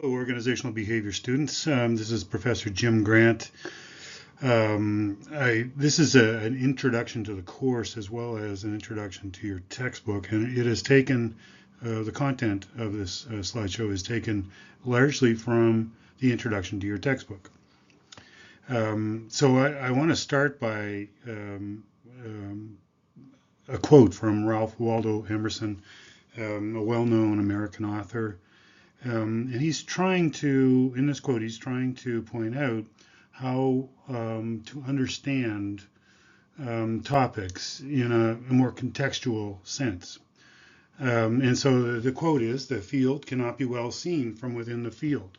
organizational behavior students. This is Professor Jim Grant. This is an introduction to the course as well as an introduction to your textbook, and it has taken the content of this slideshow is taken largely from the introduction to your textbook. So I want to start by a quote from Ralph Waldo Emerson, a well-known American author. And he's trying to, in this quote, he's trying to point out how to understand topics in a more contextual sense. And so the quote is, "The field cannot be well seen from within the field."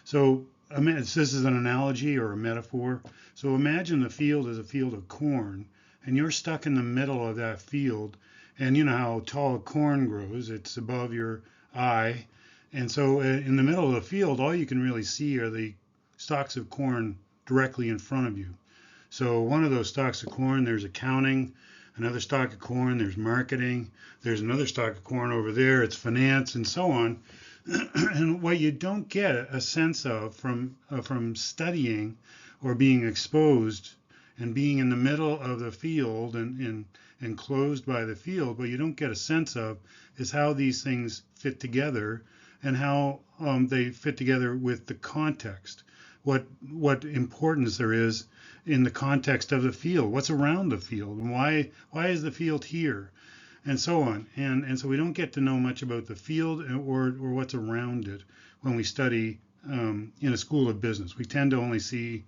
So this is an analogy or a metaphor. So imagine the field as a field of corn, and you're stuck in the middle of that field. And you know how tall corn grows, it's above your eye. And so in the middle of the field, all you can really see are the stalks of corn directly in front of you. So one of those stalks of corn, there's accounting. Another stalk of corn, there's marketing. There's another stalk of corn over there, it's finance, and so on. And what you don't get a sense of from studying or being exposed and being in the middle of the field and enclosed by the field, what you don't get a sense of is how these things fit together and how they fit together with the context. What importance there is in the context of the field, what's around the field, and why is the field here, and so on. And so we don't get to know much about the field or what's around it when we study in a school of business. We tend to only see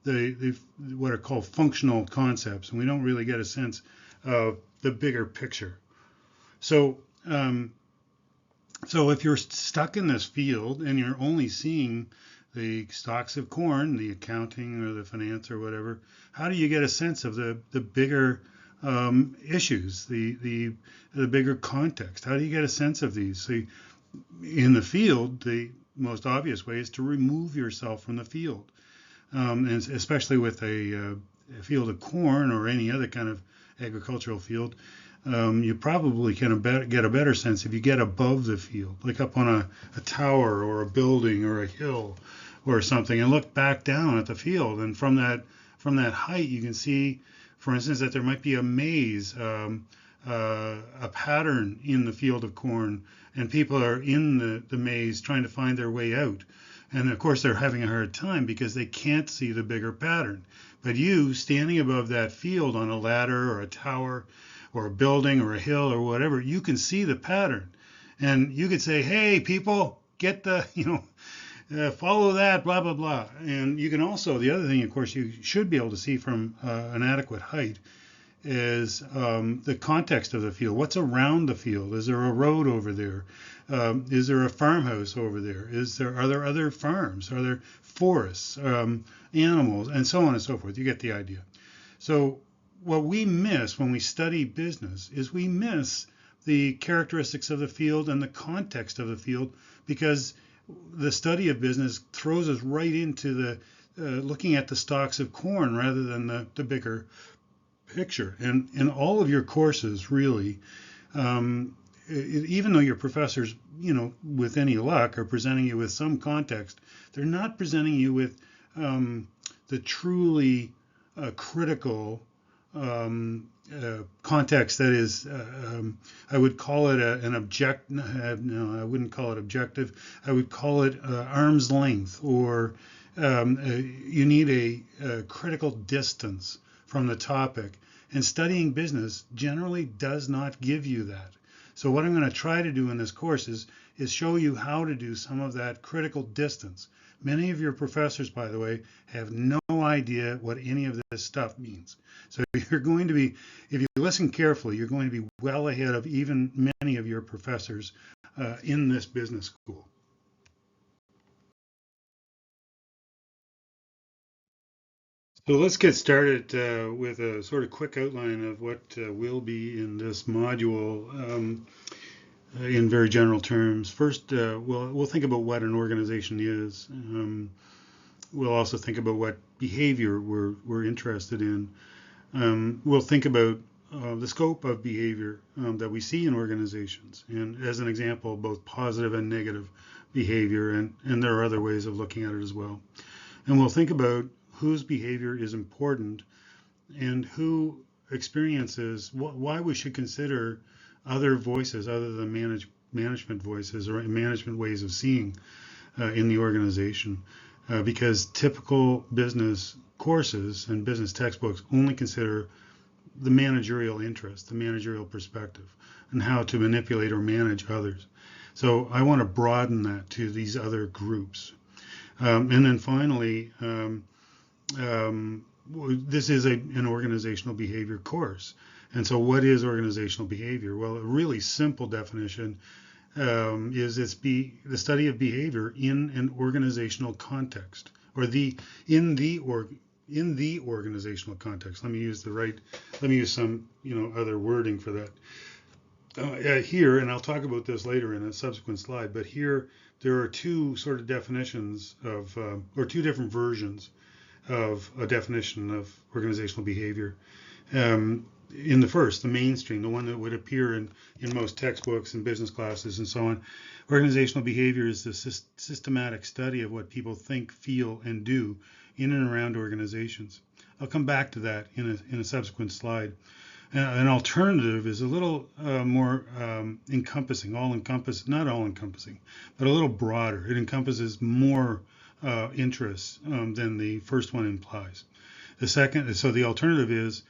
the what are called functional concepts, and we don't really get a sense of the bigger picture. So if you're stuck in this field and you're only seeing the stalks of corn, the accounting or the finance or whatever, how do you get a sense of the bigger issues, the bigger context? How do you get a sense of these? So in the field, the most obvious way is to remove yourself from the field, and especially with a field of corn or any other kind of agricultural field. You probably can get a better sense if you get above the field, like up on a tower or a building or a hill or something, and look back down at the field. And from that height, you can see, for instance, that there might be a maze, a pattern in the field of corn, and people are in the maze trying to find their way out. And of course, they're having a hard time because they can't see the bigger pattern. But you, standing above that field on a ladder or a tower or a building or a hill or whatever, you can see the pattern. And you could say, "Hey, people, get follow that, blah, blah, blah." And you can also, the other thing, of course, you should be able to see from an adequate height is the context of the field. What's around the field? Is there a road over there? Is there a farmhouse over there? Are there other farms? Are there forests, animals, and so on and so forth? You get the idea. So what we miss when we study business is we miss the characteristics of the field and the context of the field, because the study of business throws us right into the looking at the stalks of corn rather than the bigger picture. And in all of your courses, really, even though your professors, with any luck, are presenting you with some context, they're not presenting you with the truly critical context that is, I would call it an object. No, I wouldn't call it objective. I would call it arm's length, or you need a critical distance from the topic. And studying business generally does not give you that. So what I'm going to try to do in this course is show you how to do some of that critical distance. Many of your professors, by the way, have no idea what any of this stuff means. So you're going to be, if you listen carefully, you're going to be well ahead of even many of your professors in this business school. So let's get started with a sort of quick outline of what will be in this module in very general terms. First, we'll think about what an organization is. We'll also think about what behavior we're interested in. We'll think about the scope of behavior that we see in organizations, and as an example, both positive and negative behavior, and there are other ways of looking at it as well. And we'll think about whose behavior is important and who experiences why we should consider other voices other than management voices or management ways of seeing in the organization. Because typical business courses and business textbooks only consider the managerial interest, the managerial perspective, and how to manipulate or manage others. So I want to broaden that to these other groups. And then finally, this is an organizational behavior course. And so what is organizational behavior? Well, a really simple definition is the study of behavior in an organizational context, or in the organizational context. Let me use some other wording for that. Here, and I'll talk about this later in a subsequent slide, but here there are two sort of definitions of, or two different versions of a definition of organizational behavior. In the first, the mainstream, the one that would appear in most textbooks and business classes and so on, organizational behavior is the systematic study of what people think, feel, and do in and around organizations. I'll come back to that in a subsequent slide. An alternative is a little more encompassing, not all encompassing, but a little broader. It encompasses more interests than the first one implies. The alternative is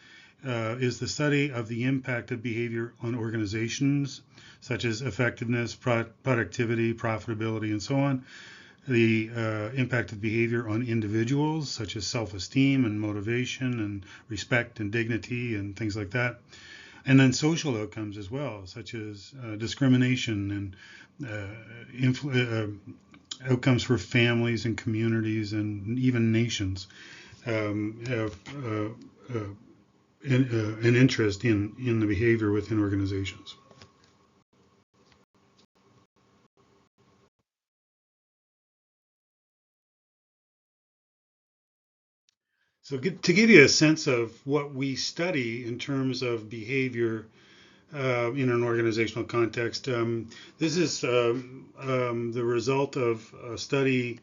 the study of the impact of behavior on organizations, such as effectiveness, productivity, profitability, and so on. The impact of behavior on individuals, such as self-esteem and motivation and respect and dignity and things like that. And then social outcomes as well, such as discrimination and outcomes for families and communities and even nations have an interest in the behavior within organizations. So to give you a sense of what we study in terms of behavior in an organizational context, this is the result of a study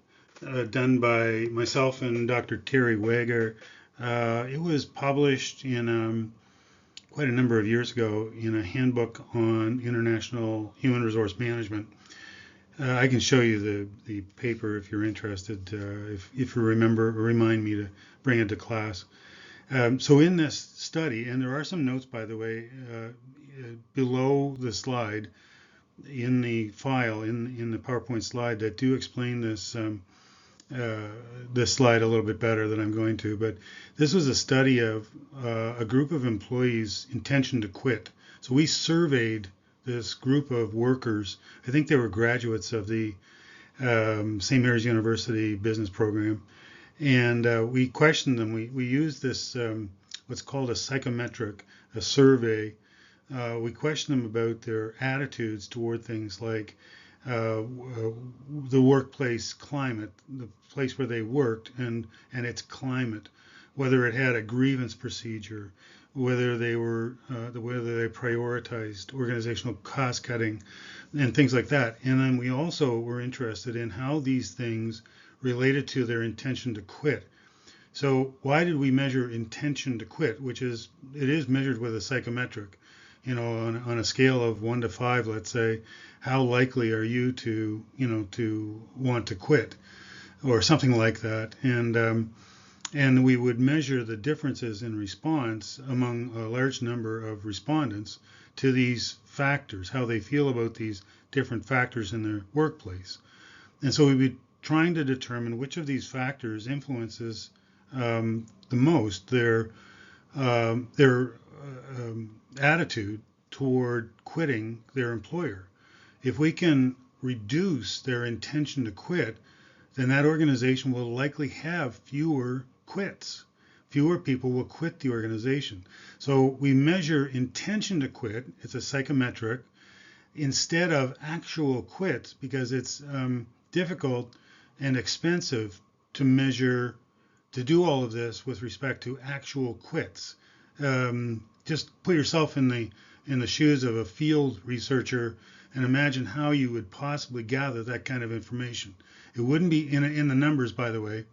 done by myself and Dr. Terry Wager. It was published in quite a number of years ago in a handbook on international human resource management. I can show you the paper if you're interested, if you remember, or remind me to bring it to class. So in this study, and there are some notes, by the way, below the slide in the file, in the PowerPoint slide, that do explain this slide a little bit better than I'm going to. But this was a study of a group of employees' intention to quit. So we surveyed this group of workers. I think they were graduates of the St. Mary's University business program. And we questioned them. We used this, what's called a psychometric, a survey. We questioned them about their attitudes toward things like the workplace climate, the place where they worked, and its climate, whether it had a grievance procedure, whether they prioritized organizational cost cutting, and things like that. And then we also were interested in how these things related to their intention to quit. So why did we measure intention to quit, it is measured with a psychometric, on a scale of 1 to 5, let's say, how likely are you to want to quit, or something like that. And we would measure the differences in response among a large number of respondents to these factors, how they feel about these different factors in their workplace. And so we'd be trying to determine which of these factors influences the most their attitude toward quitting their employer. If we can reduce their intention to quit, then that organization will likely have fewer quits. Fewer people will quit the organization. So we measure intention to quit, it's a psychometric, instead of actual quits, because it's difficult and expensive to measure, to do all of this with respect to actual quits. just put yourself in the shoes of a field researcher and imagine how you would possibly gather that kind of information. It wouldn't be in the numbers, by the way,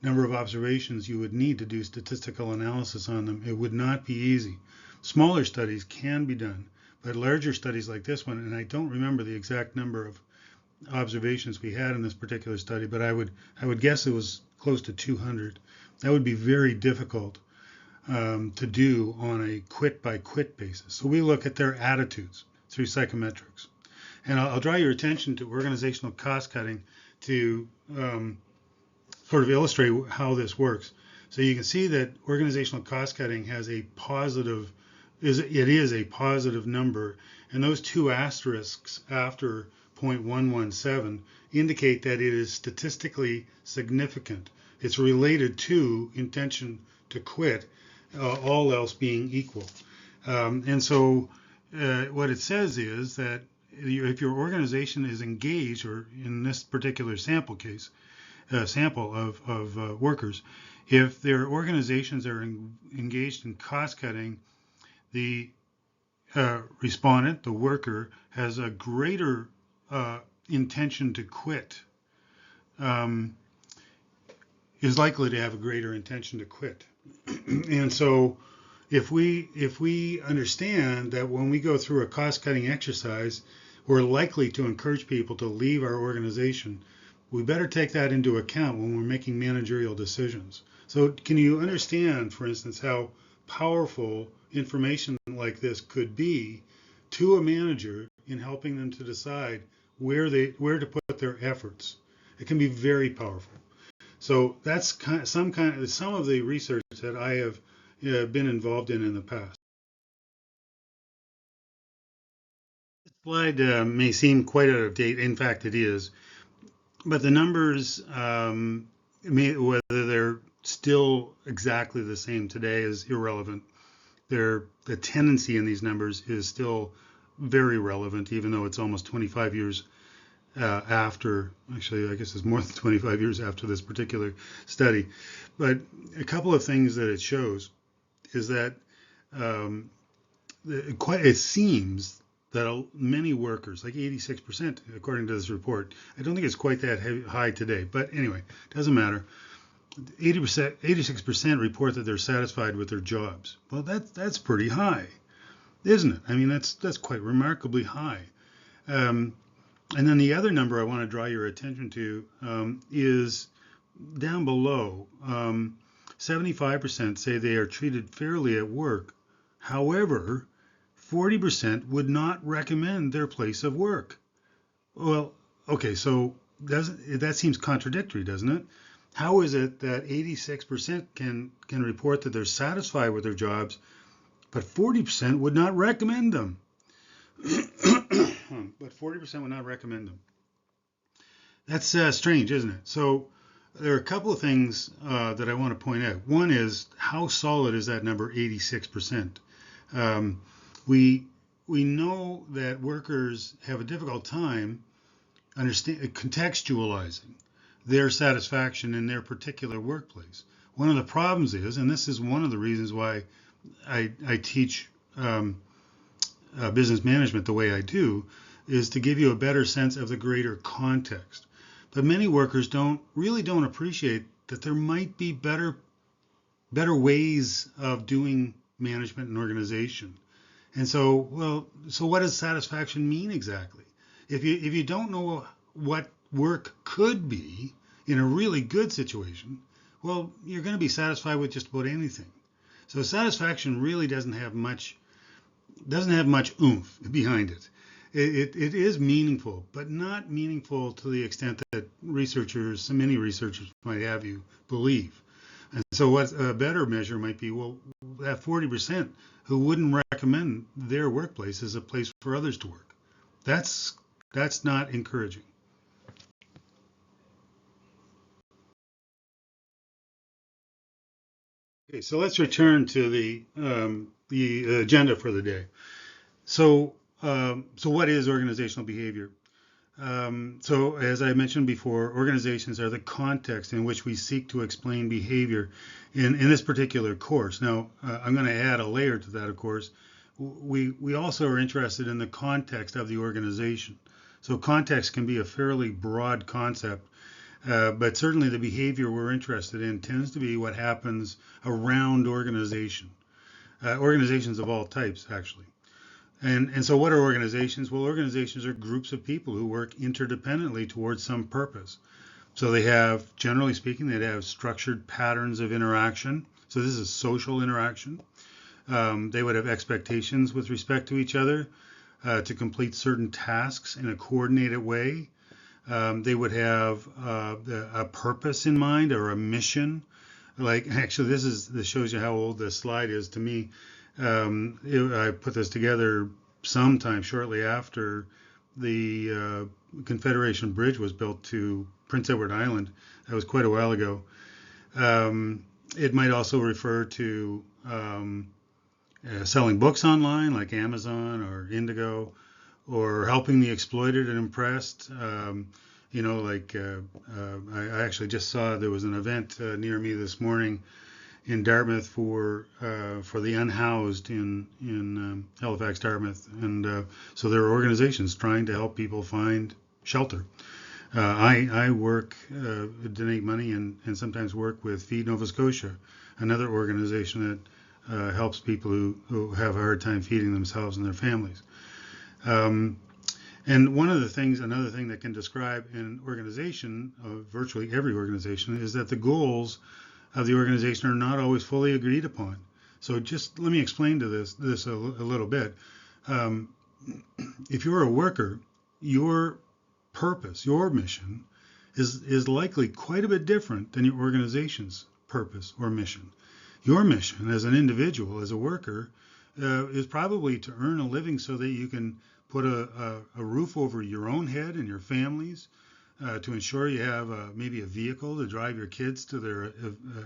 number of observations you would need to do statistical analysis on them. It would not be easy. Smaller studies can be done, but larger studies like this one, and I don't remember the exact number of observations we had in this particular study, but I would guess it was close to 200. That would be very difficult to do on a quit by quit basis. So we look at their attitudes through psychometrics. And I'll draw your attention to organizational cost cutting to sort of illustrate how this works. So you can see that organizational cost cutting has a positive, it is a positive number, and those two asterisks after 0.117 indicate that it is statistically significant. It's related to intention to quit, all else being equal. And so what it says is that if your organization is engaged, or in this particular sample case, sample of workers, if their organizations are engaged in cost cutting, the respondent, the worker, has a greater intention to quit, is likely to have a greater intention to quit. And so if we understand that when we go through a cost-cutting exercise, we're likely to encourage people to leave our organization, we better take that into account when we're making managerial decisions. So can you understand, for instance, how powerful information like this could be to a manager in helping them to decide where to put their efforts? It can be very powerful. So that's some of the research that I have been involved in the past. This slide may seem quite out of date. In fact, it is. But the numbers, whether they're still exactly the same today, is irrelevant. The tendency in these numbers is still very relevant, even though it's almost 25 years after, actually, I guess it's more than 25 years after this particular study. But a couple of things that it shows is that it seems that many workers, like 86%, according to this report, I don't think it's quite that high today, but anyway, doesn't matter. 86% report that they're satisfied with their jobs. Well, that's pretty high, isn't it? I mean, that's quite remarkably high. And then the other number I want to draw your attention to is down below. 75% say they are treated fairly at work. However, 40% would not recommend their place of work. Well, okay, so that seems contradictory, doesn't it? How is it that 86% can report that they're satisfied with their jobs, but 40% would not recommend them? But 40% would not recommend them. That's strange, isn't it? So there are a couple of things that I want to point out. One is, how solid is that number, 86%? We know that workers have a difficult time contextualizing their satisfaction in their particular workplace. One of the problems is, and this is one of the reasons why I teach business management the way I do, is to give you a better sense of the greater context. But many workers don't appreciate that there might be better ways of doing management and organization. And so what does satisfaction mean exactly? If you don't know what work could be in a really good situation, well, you're going to be satisfied with just about anything. So satisfaction really doesn't have much oomph behind it. It is meaningful, but not meaningful to the extent that many researchers might have you believe. And so what a better measure might be, well, that 40% who wouldn't recommend their workplace as a place for others to work. That's not encouraging. Okay, so let's return to the agenda for the day. So what is organizational behavior? So, as I mentioned before, organizations are the context in which we seek to explain behavior in this particular course. Now, I'm going to add a layer to that, of course. We also are interested in the context of the organization. So, context can be a fairly broad concept, but certainly the behavior we're interested in tends to be what happens around organizations of all types, actually. And so, what are organizations? Well, organizations are groups of people who work interdependently towards some purpose. So they have, generally speaking, they have structured patterns of interaction. So this is social interaction. They would have expectations with respect to each other to complete certain tasks in a coordinated way. They would have a purpose in mind or a mission. Like actually, this shows you how old this slide is to me. I put this together sometime shortly after the Confederation Bridge was built to Prince Edward Island. That was quite a while ago. It might also refer to selling books online like Amazon or Indigo, or helping the exploited and oppressed. I actually just saw there was an event near me this morning in Dartmouth for the unhoused in Halifax, Dartmouth, and so there are organizations trying to help people find shelter. I work, donate money, and sometimes work with Feed Nova Scotia, another organization that helps people who have a hard time feeding themselves and their families. And another thing that can describe an organization, virtually every organization, is that the goals of the organization are not always fully agreed upon. So just let me explain to this a little bit. If you're a worker, your purpose, your mission, is likely quite a bit different than your organization's purpose or mission. Your mission as an individual, as a worker, is probably to earn a living so that you can put a roof over your own head and your families, to ensure you have maybe a vehicle to drive your kids to their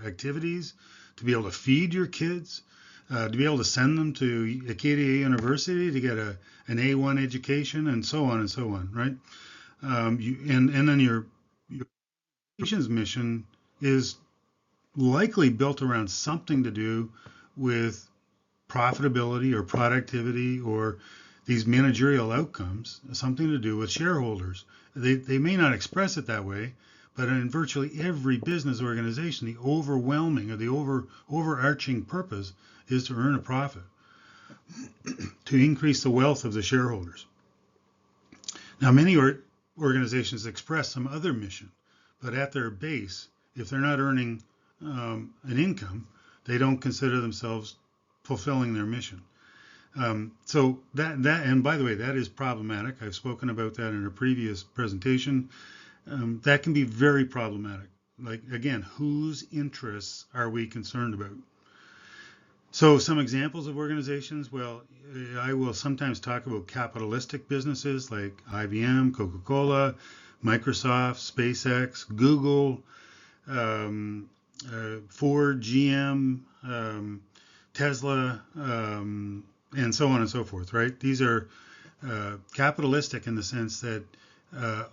activities, to be able to feed your kids, to be able to send them to Acadia University to get an A1 education, and so on, right? And then your organization's mission is likely built around something to do with profitability or productivity or these managerial outcomes, something to do with shareholders. They may not express it that way, but in virtually every business organization, the overwhelming or the overarching purpose is to earn a profit, to increase the wealth of the shareholders. Now, many organizations express some other mission, but at their base, if they're not earning an income, they don't consider themselves fulfilling their mission. So and by the way, that is problematic. I've spoken about that in a previous presentation. That can be very problematic. Like, again, whose interests are we concerned about? So some examples of organizations, well, I will sometimes talk about capitalistic businesses like IBM, Coca-Cola, Microsoft, SpaceX, Google, Ford, GM, Tesla, and so on and so forth, right? These are capitalistic in the sense that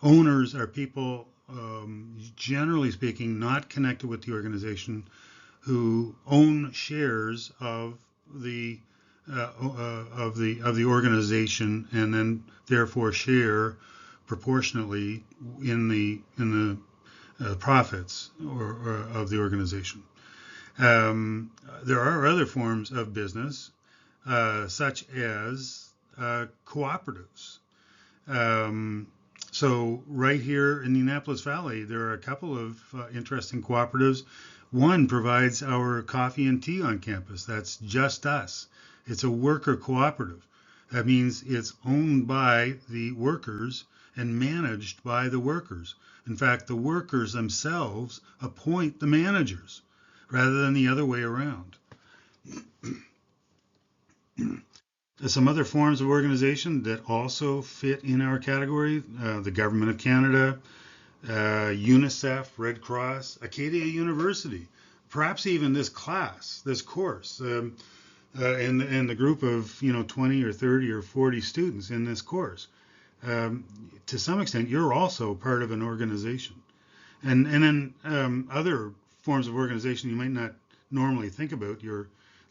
owners are people, generally speaking, not connected with the organization, who own shares of the organization, and then therefore share proportionately in the profits or of the organization. There are other forms of business, such as cooperatives. So right here in the Annapolis Valley, there are a couple of interesting cooperatives. One provides our coffee and tea on campus. That's Just Us. It's a worker cooperative. That means it's owned by the workers and managed by the workers. In fact, the workers themselves appoint the managers rather than the other way around. Some other forms of organization that also fit in our category, the Government of Canada, UNICEF, Red Cross, Acadia University, perhaps even this course, and the group of 20 or 30 or 40 students in this course. to some extent, you're also part of an organization. And then other forms of organization you might not normally think about,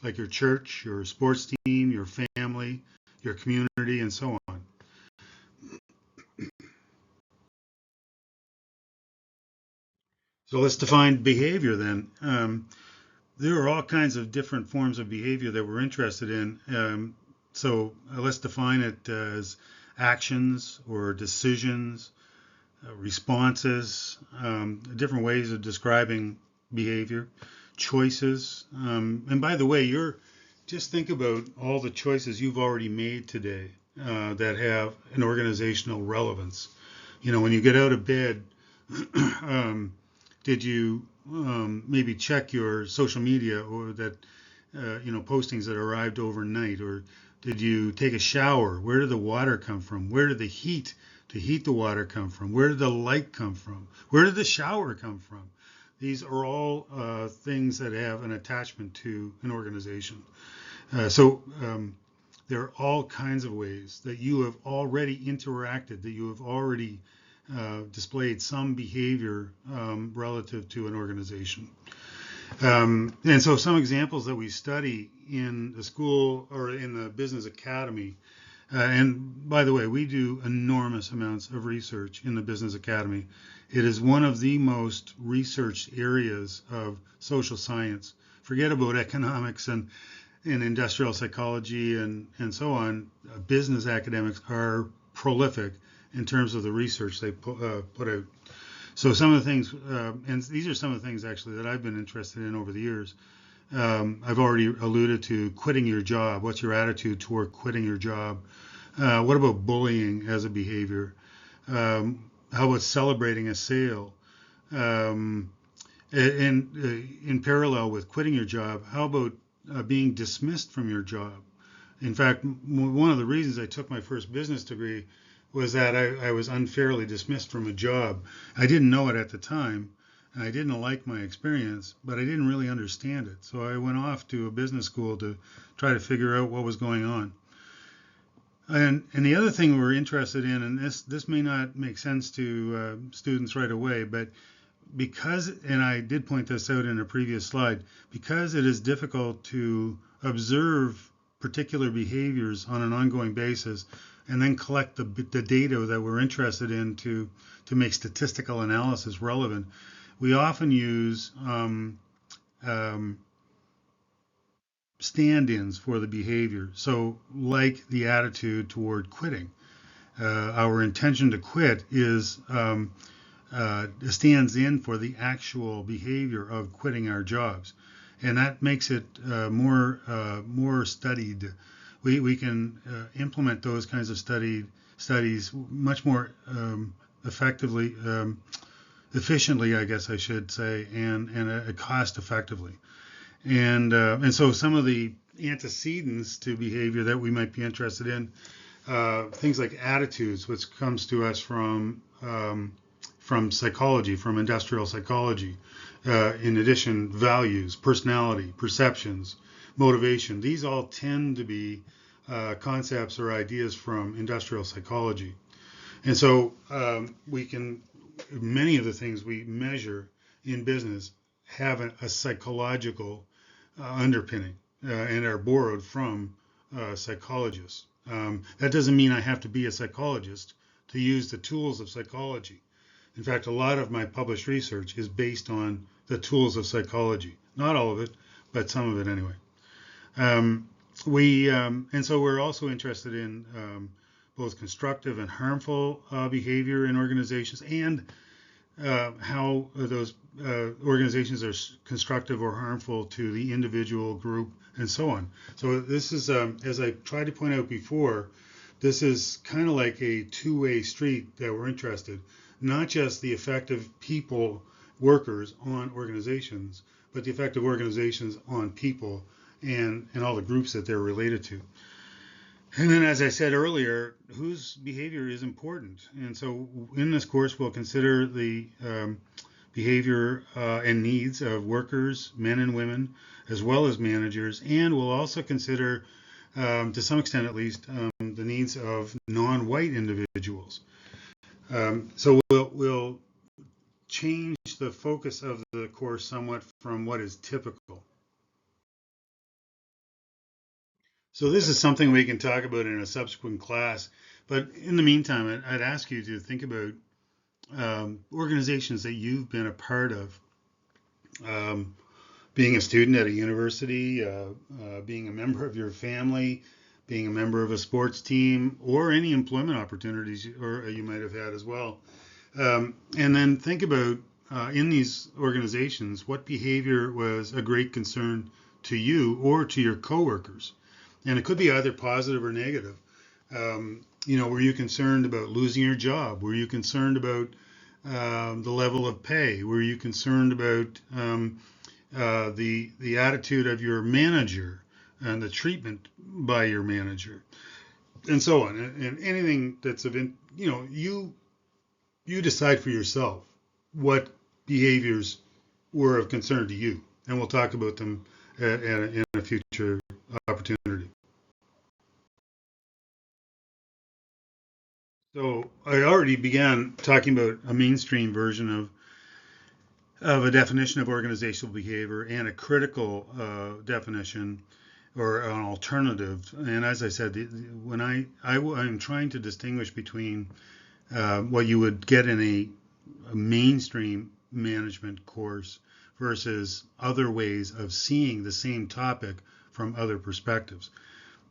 like your church, your sports team, your family, your community, and so on. So let's define behavior then. There are all kinds of different forms of behavior that we're interested in. So let's define it as actions or decisions, responses, different ways of describing behavior, choices. And by the way, you're just think about all the choices you've already made today that have an organizational relevance. When you get out of bed, did you maybe check your social media or that postings that arrived overnight, or did you take a shower? Where did the water come from? Where did the heat to heat the water come from? Where did the light come from? Where did the shower come from? These are all things that have an attachment to an organization. So there are all kinds of ways that you have already interacted, that you have already displayed some behavior relative to an organization. And so some examples that we study in the school or in the business academy, and by the way, we do enormous amounts of research in the business academy. It is one of the most researched areas of social science. Forget about economics and industrial psychology and so on. Business academics are prolific in terms of the research they put out. So some of the things, and these are some of the things actually that I've been interested in over the years. I've already alluded to quitting your job. What's your attitude toward quitting your job? What about bullying as a behavior? How about celebrating a sale? And in parallel with quitting your job, how about being dismissed from your job? In fact, one of the reasons I took my first business degree was that I was unfairly dismissed from a job. I didn't know it at the time. I didn't like my experience, but I didn't really understand it. So I went off to a business school to try to figure out what was going on. And the other thing we're interested in, and this may not make sense to students right away, but because, and I did point this out in a previous slide, because it is difficult to observe particular behaviors on an ongoing basis and then collect the data that we're interested in to make statistical analysis relevant, we often use stand-ins for the behavior. So like the attitude toward quitting, our intention to quit is stands in for the actual behavior of quitting our jobs, and that makes it more studied. We can implement those kinds of studies much more effectively, efficiently, I guess I should say, and cost effectively. And so some of the antecedents to behavior that we might be interested in, things like attitudes, which comes to us from psychology, from industrial psychology. In addition, values, personality, perceptions, motivation. These all tend to be concepts or ideas from industrial psychology. And so many of the things we measure in business have a psychological underpinning and are borrowed from psychologists. That doesn't mean I have to be a psychologist to use the tools of psychology. In fact, a lot of my published research is based on the tools of psychology. Not all of it, but some of it anyway. And so we're also interested in both constructive and harmful behavior in organizations, and how those organizations are constructive or harmful to the individual, group, and so on. So this is, as I tried to point out before, this is kind of like a two-way street that we're interested. Not just the effect of people, workers on organizations, but the effect of organizations on people and all the groups that they're related to. And then, as I said earlier, whose behavior is important? And so in this course, we'll consider the behavior and needs of workers, men and women, as well as managers. And we'll also consider, to some extent at least, the needs of non-white individuals. So we'll change the focus of the course somewhat from what is typical. So this is something we can talk about in a subsequent class. But in the meantime, I'd ask you to think about organizations that you've been a part of. Being a student at a university, being a member of your family, being a member of a sports team, or any employment opportunities or you might have had as well. And then think about in these organizations, what behavior was a great concern to you or to your coworkers. And it could be either positive or negative. Were you concerned about losing your job? Were you concerned about the level of pay? Were you concerned about the attitude of your manager and the treatment by your manager, and so on? And anything that's you decide for yourself what behaviors were of concern to you, and we'll talk about them in a future opportunity. So I already began talking about a mainstream version of a definition of organizational behavior and a critical definition or an alternative. And as I said, when I'm trying to distinguish between what you would get in a mainstream management course versus other ways of seeing the same topic from other perspectives.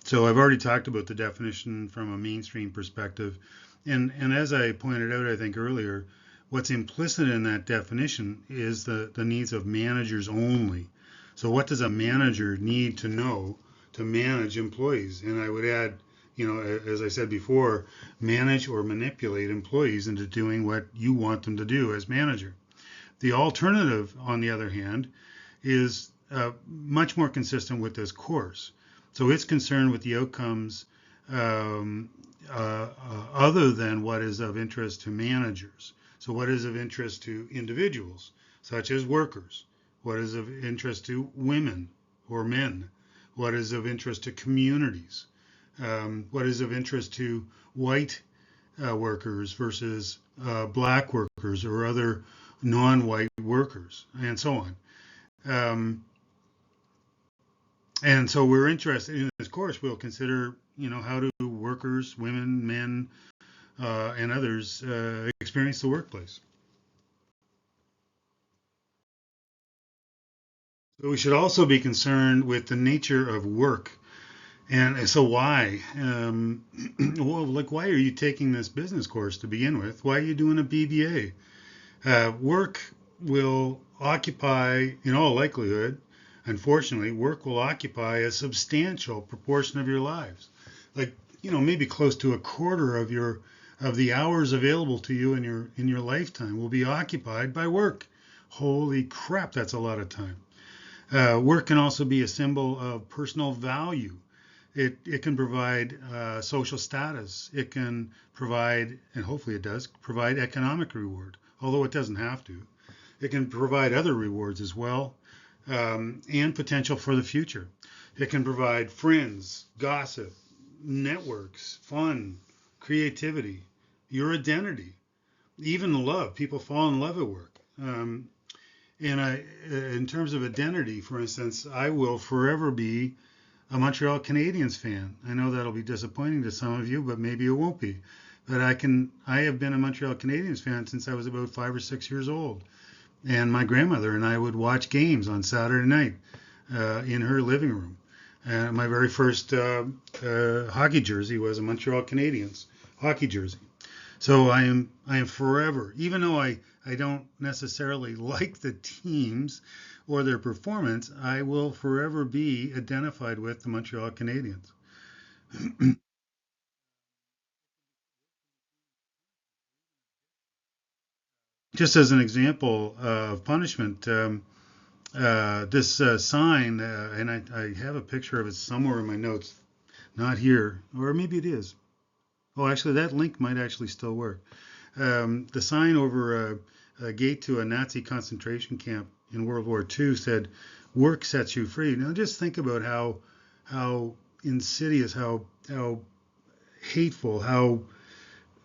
So I've already talked about the definition from a mainstream perspective. And as I pointed out, I think earlier, what's implicit in that definition is the needs of managers only. So what does a manager need to know to manage employees? And I would add, as I said before, manage or manipulate employees into doing what you want them to do as manager. The alternative, on the other hand, is much more consistent with this course. So it's concerned with the outcomes other than what is of interest to managers. So what is of interest to individuals, such as workers? What is of interest to women or men? What is of interest to communities? What is of interest to white workers versus black workers or other non-white workers, and so on. And so we're interested in this course. We'll consider, how do workers, women, men, and others experience the workplace. So we should also be concerned with the nature of work. And so why? Why are you taking this business course to begin with? Why are you doing a BBA? Work will occupy, in all likelihood, unfortunately, work will occupy a substantial proportion of your lives. Maybe close to a quarter of the hours available to you in your lifetime will be occupied by work. Holy crap, that's a lot of time. Work can also be a symbol of personal value. It can provide social status. It can provide, and hopefully it does, provide economic reward, although it doesn't have to. It can provide other rewards as well, and potential for the future. It can provide friends, gossip, networks, fun, creativity, your identity, even love. People fall in love at work. In terms of identity, for instance, I will forever be a Montreal Canadiens fan. I know that'll be disappointing to some of you, but maybe it won't be. But I have been a Montreal Canadiens fan since I was about 5 or 6 years old. And my grandmother and I would watch games on Saturday night in her living room. My very first hockey jersey was a Montreal Canadiens hockey jersey. So I am forever, even though I don't necessarily like the teams or their performance, I will forever be identified with the Montreal Canadiens. Just as an example of punishment, this sign, and I have a picture of it somewhere in my notes, not here, or maybe it is. Oh, actually, that link might actually still work. The sign over a gate to a Nazi concentration camp in World War II said, "Work sets you free." Now, just think about how insidious, how hateful, how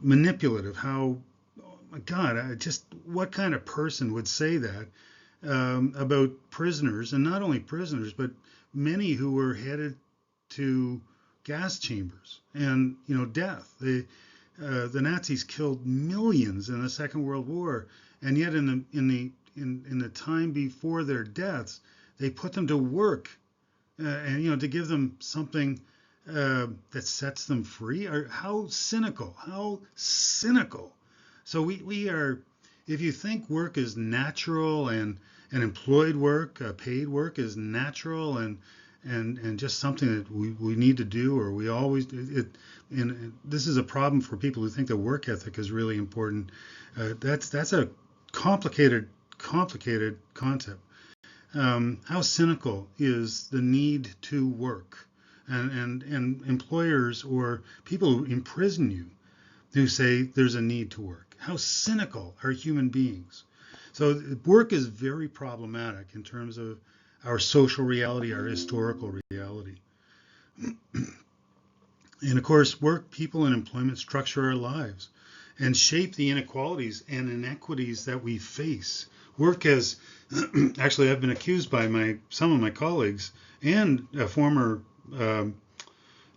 manipulative, how, oh my God, just what kind of person would say that about prisoners, and not only prisoners, but many who were headed to gas chambers and death. The Nazis killed millions in the Second World War, and yet in the time before their deaths, they put them to work, and to give them something that sets them free. Or how cynical! How cynical! So we are. If you think work is natural and employed work, paid work is natural and just something that we need to do, or we always and this is a problem for people who think that work ethic is really important. That's a complicated concept. How cynical is the need to work, and employers or people who imprison you who say there's a need to work. How cynical are human beings? So work is very problematic in terms of our social reality, our historical reality. And of course, work, people, and employment structure our lives and shape the inequalities and inequities that we face. Work has actually, I've been accused by some of my colleagues and a former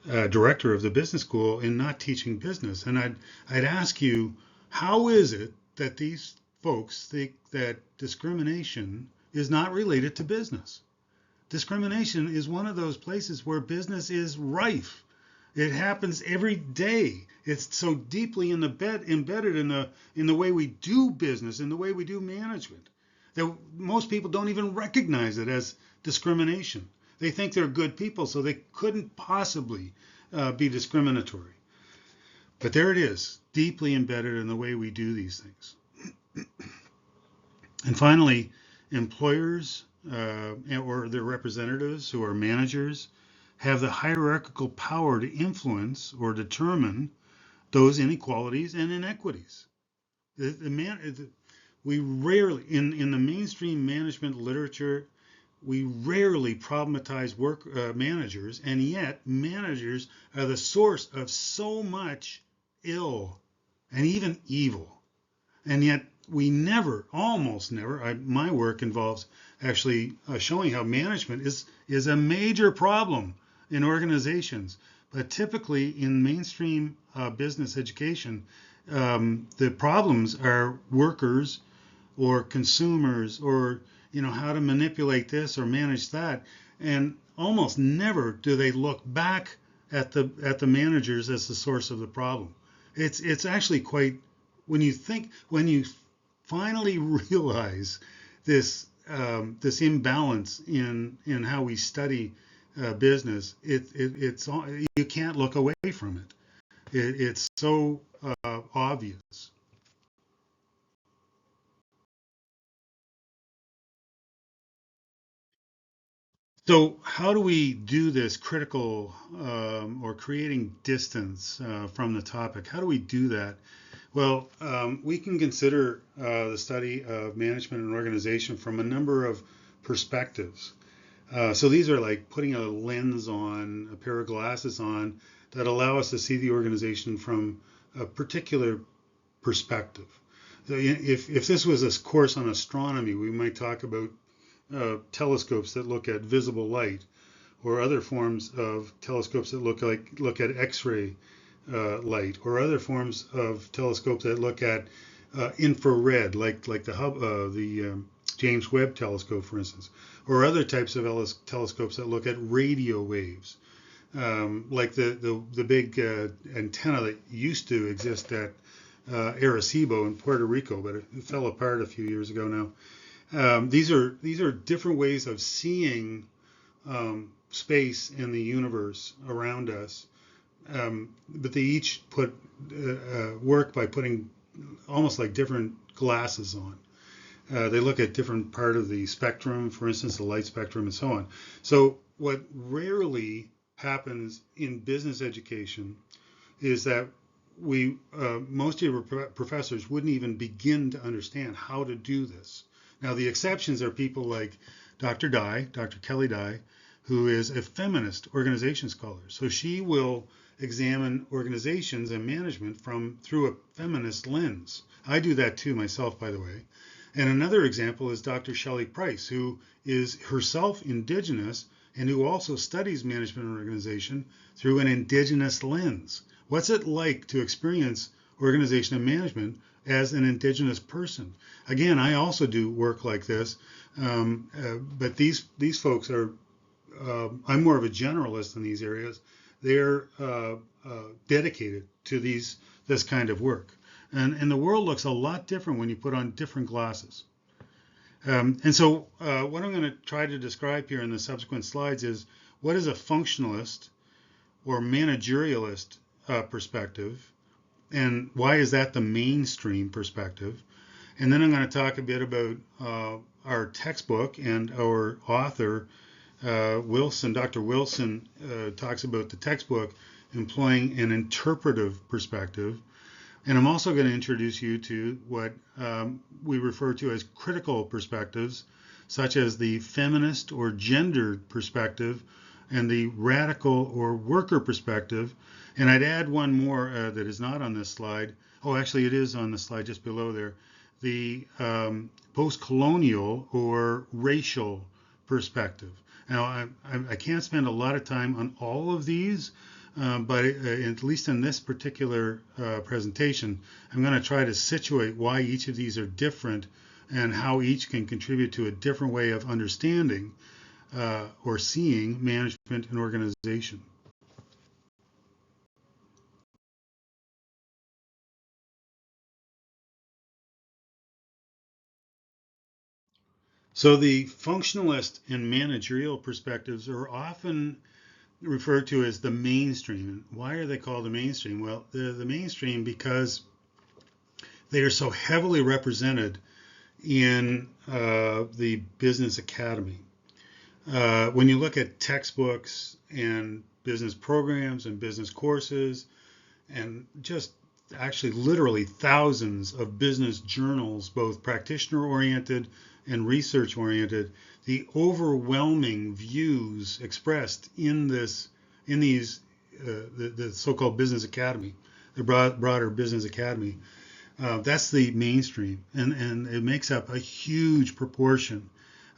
director of the business school in not teaching business. And I'd ask you, how is it that these folks think that discrimination is not related to business? Discrimination is one of those places where business is rife. It happens every day. It's so deeply embedded in the way we do business, in the way we do management, that most people don't even recognize it as discrimination. They think they're good people, so they couldn't possibly be discriminatory. But there it is, deeply embedded in the way we do these things. And finally, employers or their representatives who are managers have the hierarchical power to influence or determine those inequalities and inequities. We rarely, in the mainstream management literature, we rarely problematize managers, and yet managers are the source of so much ill and even evil. And yet we never, almost never, my work involves actually showing how management is a major problem in organizations. But typically in mainstream business education, the problems are workers or consumers, or how to manipulate this or manage that, and almost never do they look back at the managers as the source of the problem. It's actually quite, when you finally realize this imbalance in how we study business, it's you can't look away from it. It's so obvious. So how do we do this critical or creating distance from the topic? How do we do that? Well, we can consider the study of management and organization from a number of perspectives. So these are like putting a lens on, a pair of glasses on, that allow us to see the organization from a particular perspective. So if this was a course on astronomy, we might talk about telescopes that look at visible light, or other forms of telescopes that look at X-ray light, or other forms of telescopes that look at infrared, like the James Webb Telescope, for instance, or other types of telescopes that look at radio waves, like the big antenna that used to exist at Arecibo in Puerto Rico, but it fell apart a few years ago now. These are different ways of seeing space and the universe around us, but they each work by putting almost like different glasses on. They look at different part of the spectrum, for instance, the light spectrum, and so on. So what rarely happens in business education is that most of your professors wouldn't even begin to understand how to do this. Now, the exceptions are people like Dr. Kelly Dye, who is a feminist organization scholar. So she will examine organizations and management through a feminist lens. I do that too myself, by the way. And another example is Dr. Shelley Price, who is herself Indigenous and who also studies management and organization through an Indigenous lens. What's it like to experience organization and management as an Indigenous person? Again, I also do work like this, but these folks are, I'm more of a generalist in these areas. They're dedicated to this kind of work. And the world looks a lot different when you put on different glasses. And so what I'm going to try to describe here in the subsequent slides is what is a functionalist or managerialist perspective, and why is that the mainstream perspective? And then I'm going to talk a bit about our textbook and our author, Wilson. Dr. Wilson talks about the textbook employing an interpretive perspective. And I'm also going to introduce you to what we refer to as critical perspectives, such as the feminist or gendered perspective and the radical or worker perspective. And I'd add one more that is not on this slide. Oh, actually, it is on the slide just below there. The post-colonial or racial perspective. Now, I can't spend a lot of time on all of these, but at least in this particular presentation, I'm going to try to situate why each of these are different and how each can contribute to a different way of understanding or seeing management and organization. So the functionalist and managerial perspectives are often referred to as the mainstream. Why are they called the mainstream? Well, they're the mainstream because they are so heavily represented in the business academy. When you look at textbooks and business programs and business courses and just actually literally thousands of business journals, both practitioner oriented and research oriented, the overwhelming views expressed in these the so-called business academy, the broader business academy, that's the mainstream, and it makes up a huge proportion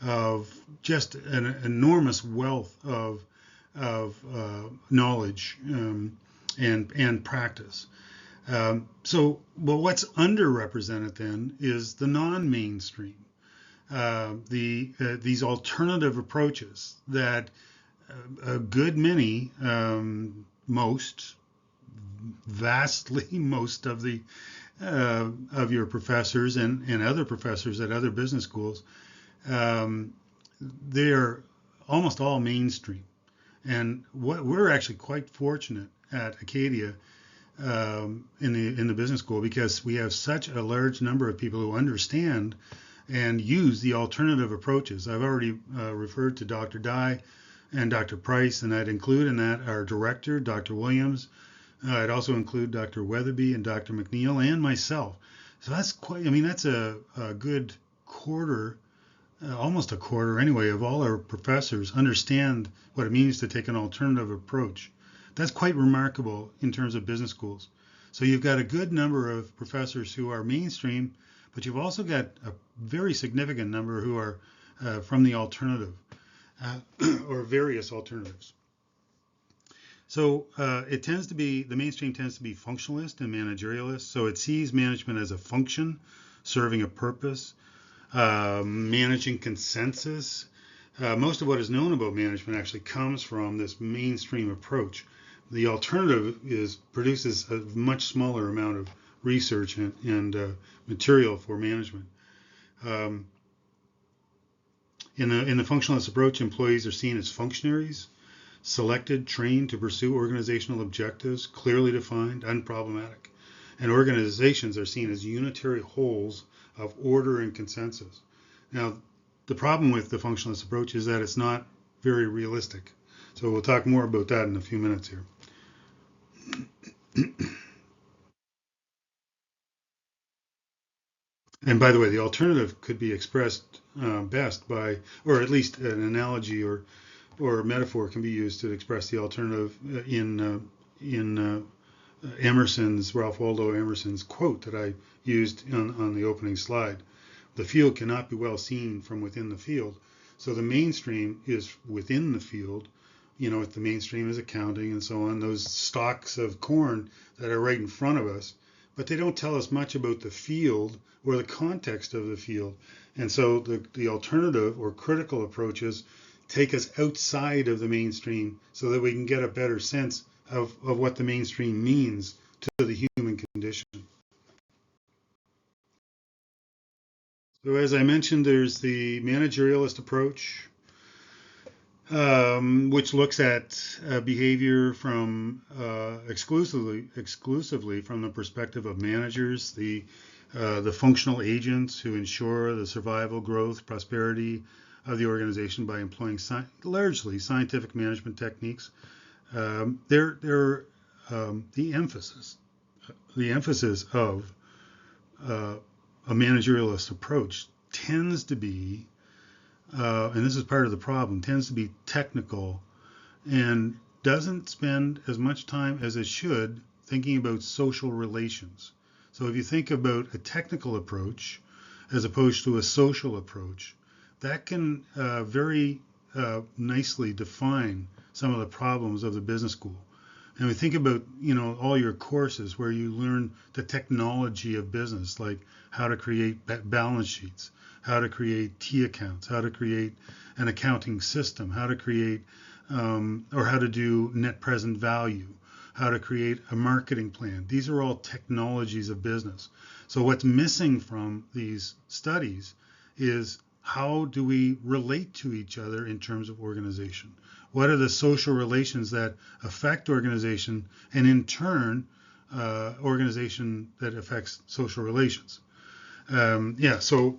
of just an enormous wealth of knowledge and practice. So, well, what's underrepresented then is the non-mainstream. These alternative approaches that a good many, vastly most of the of your professors and other professors at other business schools, they're almost all mainstream. And what we're actually quite fortunate at Acadia in the business school, because we have such a large number of people who understand and use the alternative approaches. I've already referred to Dr. Dye and Dr. Price, and I'd include in that our director, Dr. Williams. I'd also include Dr. Weatherby and Dr. McNeil and myself. So that's quite, I mean, that's a good quarter, almost a quarter anyway, of all our professors understand what it means to take an alternative approach. That's quite remarkable in terms of business schools. So you've got a good number of professors who are mainstream, but you've also got a very significant number who are from the alternative or various alternatives. So it tends to be, the mainstream tends to be functionalist and managerialist. So it sees management as a function, serving a purpose, managing consensus. Most of what is known about management actually comes from this mainstream approach. The alternative produces a much smaller amount of research and material for management. In the functionalist approach, employees are seen as functionaries, selected, trained to pursue organizational objectives, clearly defined, unproblematic. And organizations are seen as unitary wholes of order and consensus. Now, the problem with the functionalist approach is that it's not very realistic. So we'll talk more about that in a few minutes here. And by the way, the alternative could be expressed best by, or at least an analogy or metaphor can be used to express the alternative in Emerson's, Ralph Waldo Emerson's quote that I used on the opening slide. The field cannot be well seen from within the field. So the mainstream is within the field. The mainstream is accounting and so on, those stalks of corn that are right in front of us, but they don't tell us much about the field or the context of the field. And so the alternative or critical approaches take us outside of the mainstream so that we can get a better sense of what the mainstream means to the human condition. So as I mentioned, there's the managerialist approach, which looks at behavior from exclusively from the perspective of managers, the functional agents who ensure the survival, growth, prosperity of the organization by employing largely scientific management techniques. They're the emphasis of a managerialist approach tends to be, and this is part of the problem, tends to be technical and doesn't spend as much time as it should thinking about social relations. So if you think about a technical approach as opposed to a social approach, that can very nicely define some of the problems of the business school. And we think about, all your courses where you learn the technology of business, like how to create balance sheets, how to create T accounts, how to create an accounting system, how to create or how to do net present value, how to create a marketing plan. These are all technologies of business. So what's missing from these studies is how do we relate to each other in terms of organization? What are the social relations that affect organization, and in turn, organization that affects social relations? So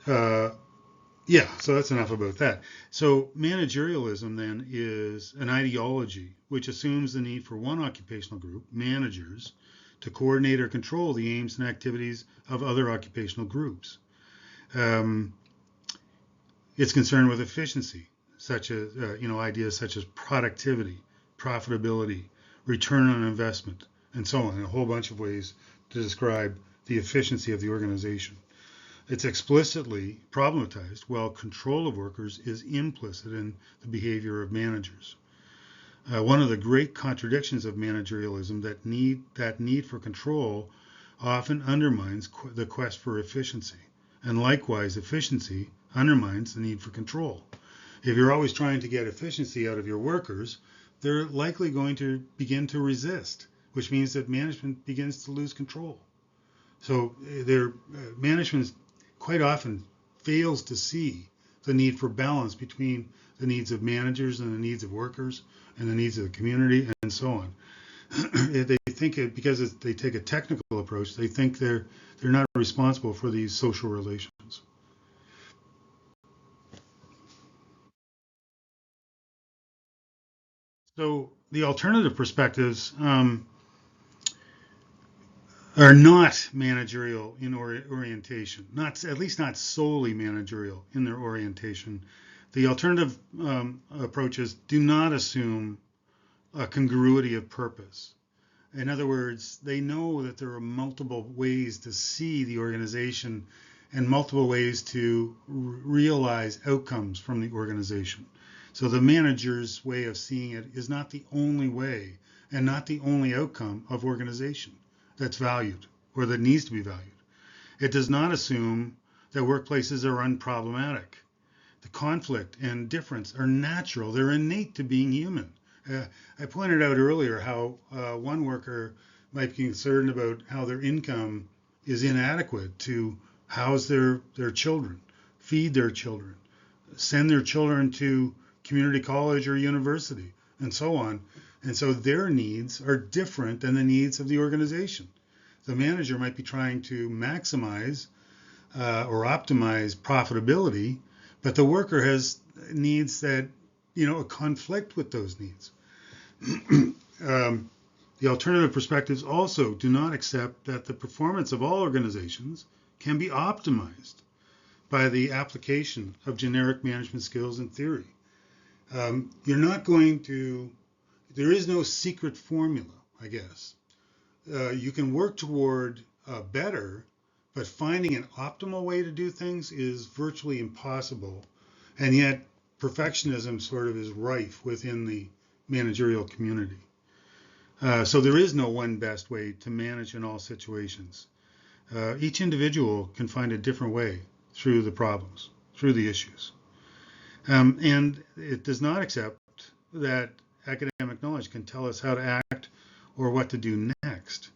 that's enough about that. So managerialism then is an ideology which assumes the need for one occupational group, managers, to coordinate or control the aims and activities of other occupational groups. It's concerned with efficiency, such as ideas such as productivity, profitability, return on investment, and so on, a whole bunch of ways to describe the efficiency of the organization. It's explicitly problematized, while control of workers is implicit in the behavior of managers. One of the great contradictions of managerialism, that need for control often undermines the quest for efficiency. And likewise, efficiency undermines the need for control. If you're always trying to get efficiency out of your workers, they're likely going to begin to resist, which means that management begins to lose control. So their management quite often fails to see the need for balance between the needs of managers and the needs of workers and the needs of the community and so on. They think because they take a technical approach, they think they're not responsible for these social relations. So the alternative perspectives are not managerial in orientation, at least not solely managerial in their orientation. The alternative approaches do not assume a congruity of purpose. In other words, they know that there are multiple ways to see the organization and multiple ways to realize outcomes from the organization. So the manager's way of seeing it is not the only way and not the only outcome of organization that's valued or that needs to be valued. It does not assume that workplaces are unproblematic. The conflict and difference are natural. They're innate to being human. I pointed out earlier how one worker might be concerned about how their income is inadequate to house their children, feed their children, send their children to community college or university, and so on. And so their needs are different than the needs of the organization. The manager might be trying to maximize or optimize profitability, but the worker has needs that, conflict with those needs. The alternative perspectives also do not accept that the performance of all organizations can be optimized by the application of generic management skills and theory. You're not going to there is no secret formula, I guess. You can work toward better, but finding an optimal way to do things is virtually impossible. And yet, perfectionism sort of is rife within the managerial community. So there is no one best way to manage in all situations. Each individual can find a different way through the problems, through the issues. And it does not accept that academic knowledge can tell us how to act or what to do next.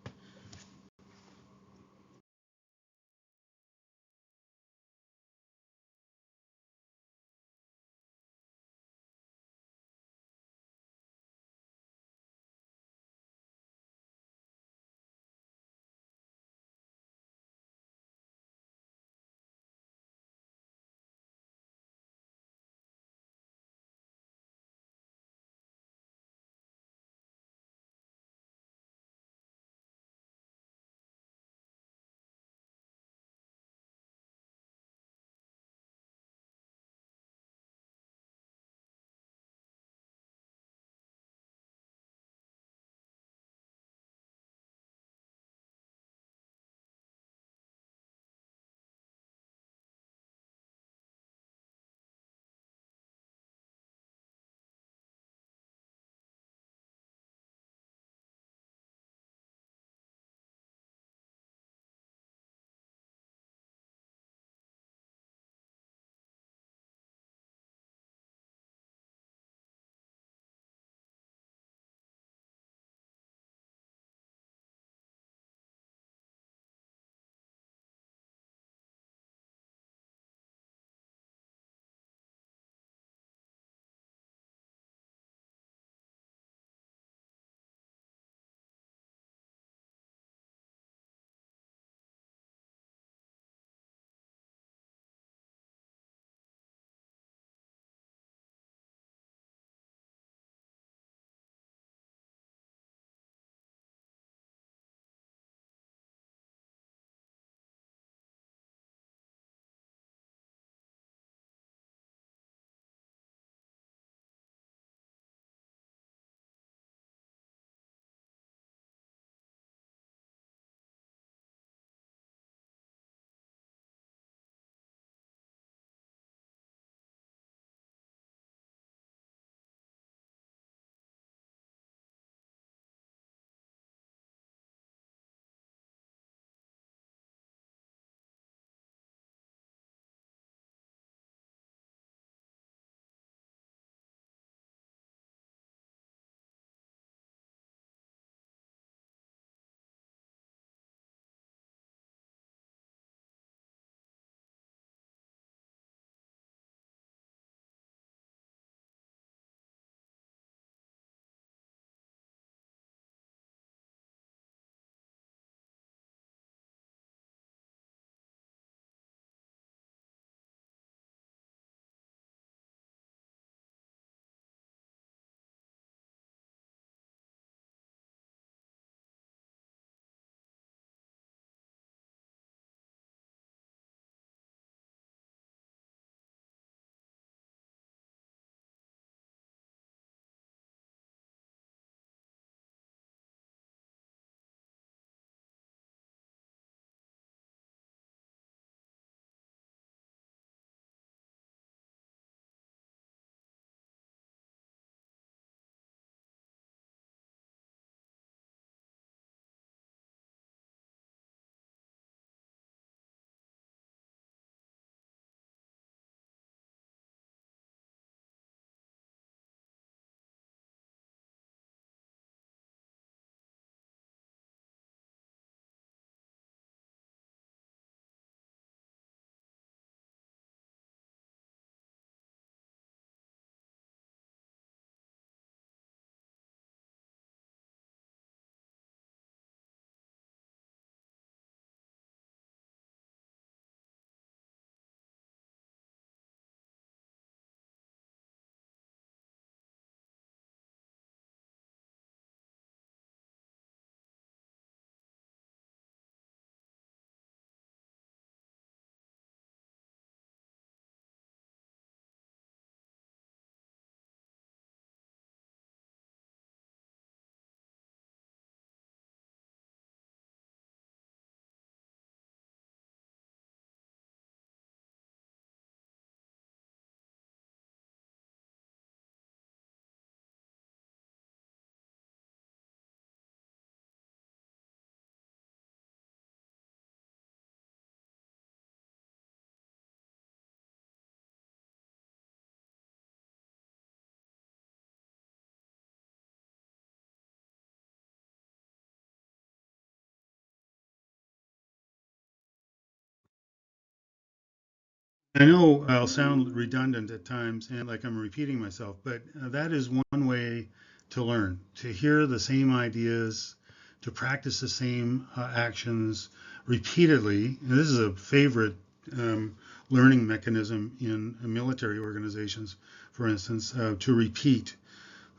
I know I'll sound redundant at times and like I'm repeating myself, but that is one way to learn, to hear the same ideas, to practice the same actions repeatedly. And this is a favorite um, learning mechanism in military organizations, for instance, to repeat,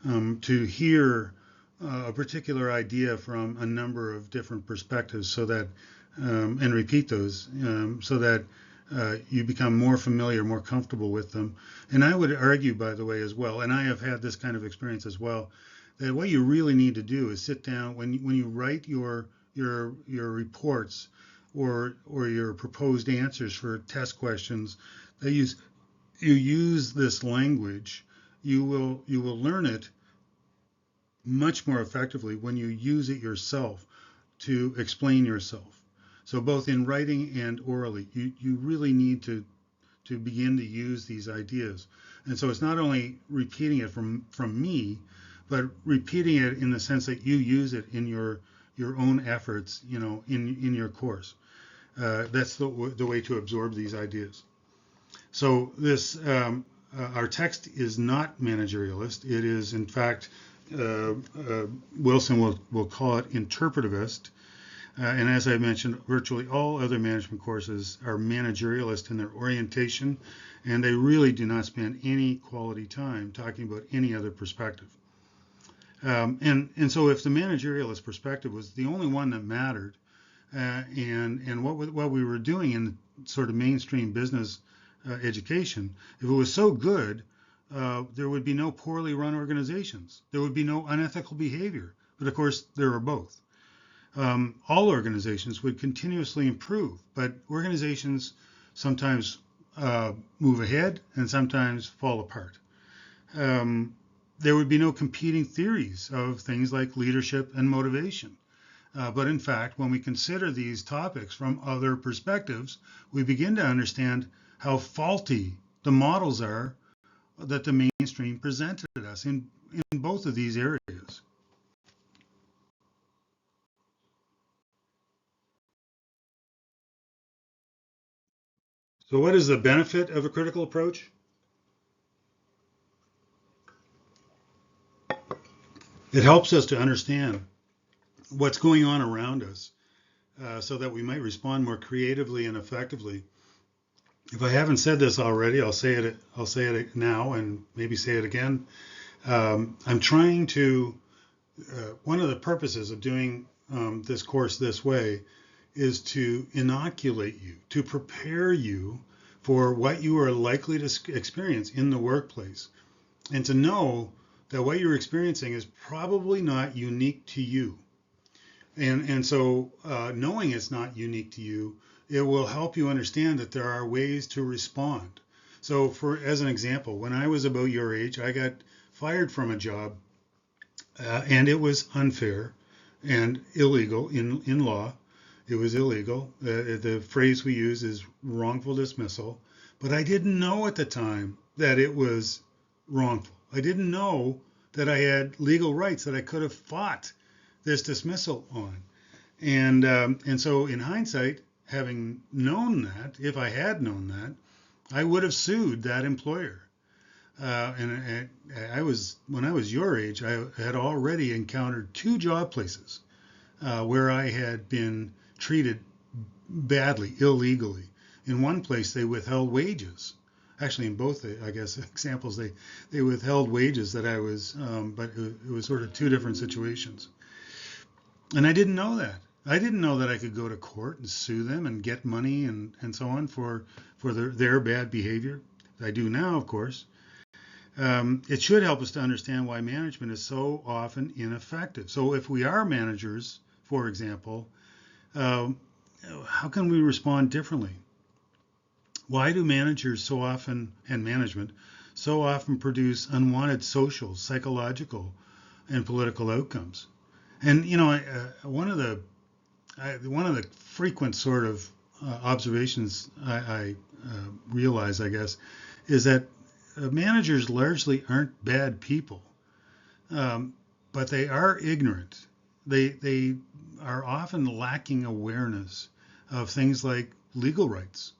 to hear a particular idea from a number of different perspectives so that, and repeat those so that you become more familiar, more comfortable with them. And I would argue, by the way, as well, and I have had this kind of experience as well, that what you really need to do is sit down when you write your reports or your proposed answers for test questions. That you use this language. You will learn it much more effectively when you use it yourself to explain yourself. So both in writing and orally, you really need to begin to use these ideas. And so it's not only repeating it from me, but repeating it in the sense that you use it in your own efforts, in your course. That's the way to absorb these ideas. So this our text is not managerialist. It is, in fact, Wilson will call it interpretivist. And as I mentioned, virtually all other management courses are managerialist in their orientation, and they really do not spend any quality time talking about any other perspective. And so if the managerialist perspective was the only one that mattered, and what we were doing in sort of mainstream business education, if it was so good, there would be no poorly run organizations. There would be no unethical behavior. But of course, there are both. All organizations would continuously improve, but organizations sometimes move ahead and sometimes fall apart. There would be no competing theories of things like leadership and motivation. But in fact, when we consider these topics from other perspectives, we begin to understand how faulty the models are that the mainstream presented us in both of these areas. So, what is the benefit of a critical approach? It helps us to understand what's going on around us so that we might respond more creatively and effectively. If I haven't said this already, I'll say it now and maybe say it again. I'm trying to. One of the purposes of doing this course this way is to inoculate you, to prepare you for what you are likely to experience in the workplace, and to know that what you're experiencing is probably not unique to you. And so knowing it's not unique to you, it will help you understand that there are ways to respond. So for as an example, when I was about your age, I got fired from a job and it was unfair and illegal in law. It was illegal. The phrase we use is wrongful dismissal. But I didn't know at the time that it was wrongful. I didn't know that I had legal rights that I could have fought this dismissal on. And so in hindsight, having known that, if I had known that, I would have sued that employer. And I was when I was your age, I had already encountered two job places where I had been treated badly, illegally. In one place, they withheld wages. Actually, in both, I guess, examples, they withheld wages that I was, but it was sort of two different situations. And I didn't know that. I didn't know that I could go to court and sue them and get money and so on for their bad behavior. I do now, of course. It should help us to understand why management is so often ineffective. So if we are managers, for example, um, how can we respond differently? Why do managers so often and management so often produce unwanted social, psychological, and political outcomes? And one of the frequent sort of observations I realize, I guess, is that managers largely aren't bad people, but they are ignorant. They are often lacking awareness of things like legal rights,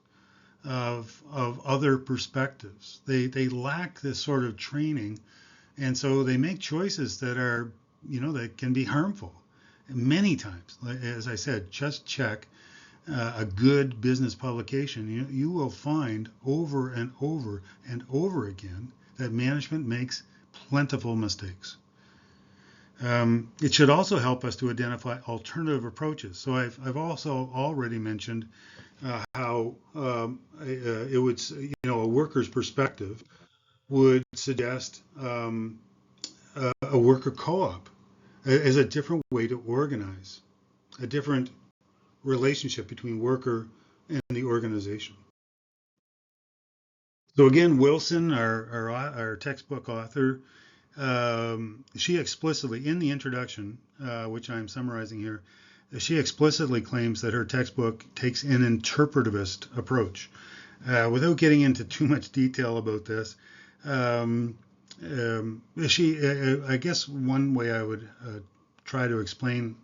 of other perspectives. They lack this sort of training, and so they make choices that are, that can be harmful. Many times, as I said, just check a good business publication. You will find over and over and over again that management makes plentiful mistakes. It should also help us to identify alternative approaches. So I've also already mentioned how it would, a worker's perspective would suggest a worker co-op as a different way to organize, a different relationship between worker and the organization. So again, Wilson, our textbook author, she explicitly, in the introduction, which I'm summarizing here, she explicitly claims that her textbook takes an interpretivist approach. Without getting into too much detail about this, I guess one way I would try to explain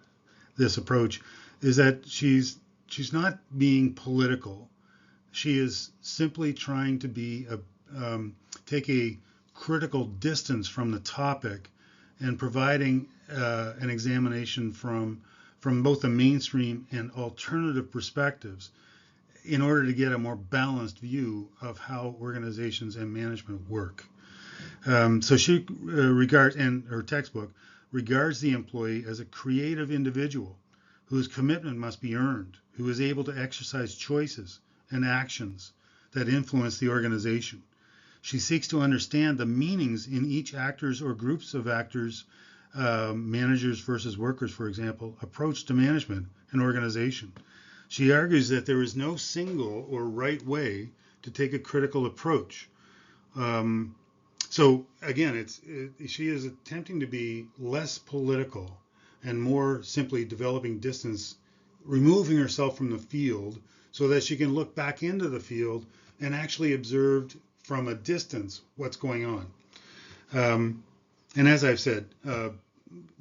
this approach is that she's not being political. She is simply trying to take a critical distance from the topic and providing an examination from both the mainstream and alternative perspectives in order to get a more balanced view of how organizations and management work. So she regards, in her textbook, regards the employee as a creative individual whose commitment must be earned, who is able to exercise choices and actions that influence the organization. She seeks to understand the meanings in each actor's or groups of actors, managers versus workers, for example, approach to management and organization. She argues that there is no single or right way to take a critical approach. So again, she is attempting to be less political and more simply developing distance, removing herself from the field so that she can look back into the field and actually observe from a distance what's going on. And as I've said,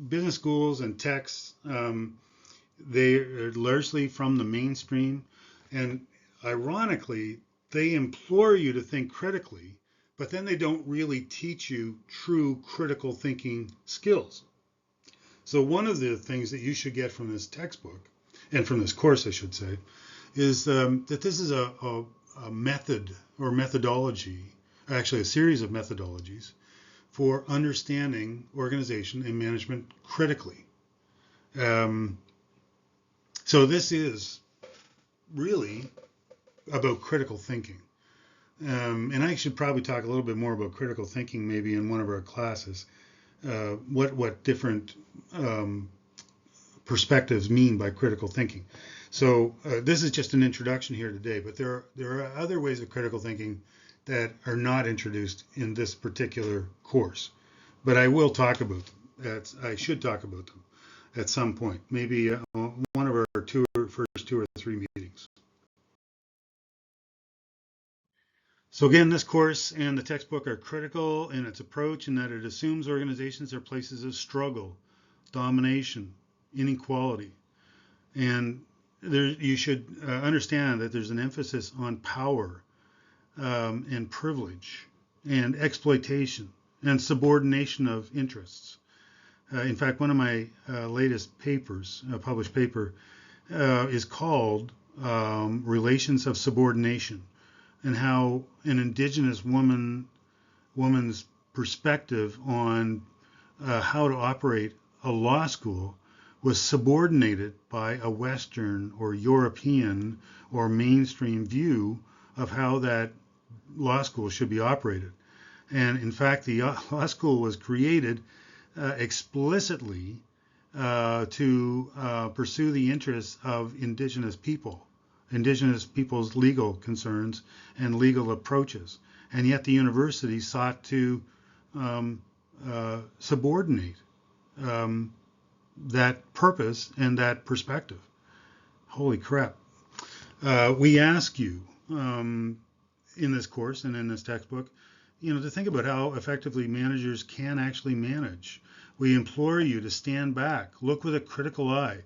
business schools and techs, they are largely from the mainstream. And ironically, they implore you to think critically, but then they don't really teach you true critical thinking skills. So one of the things that you should get from this textbook, and from this course, I should say, is that this is a method or methodology, actually a series of methodologies for understanding organization and management critically. So this is really about critical thinking. And I should probably talk a little bit more about critical thinking maybe in one of our classes, what different perspectives mean by critical thinking. So this is just an introduction here today, but there are other ways of critical thinking that are not introduced in this particular course. But I will talk about them. I should talk about them at some point, maybe one of our first two or three meetings. So again, this course and the textbook are critical in its approach in that it assumes organizations are places of struggle, domination, inequality. And you should understand that there's an emphasis on power and privilege and exploitation and subordination of interests. In fact, one of my latest papers, a published paper, is called Relations of Subordination, and how an indigenous woman's perspective on how to operate a law school was subordinated by a Western or European or mainstream view of how that law school should be operated. And in fact, the law school was created explicitly to pursue the interests of indigenous people's legal concerns and legal approaches. And yet the university sought to subordinate that purpose and that perspective. Holy crap. We ask you in this course and in this textbook, to think about how effectively managers can actually manage. We implore you to stand back, look with a critical eye,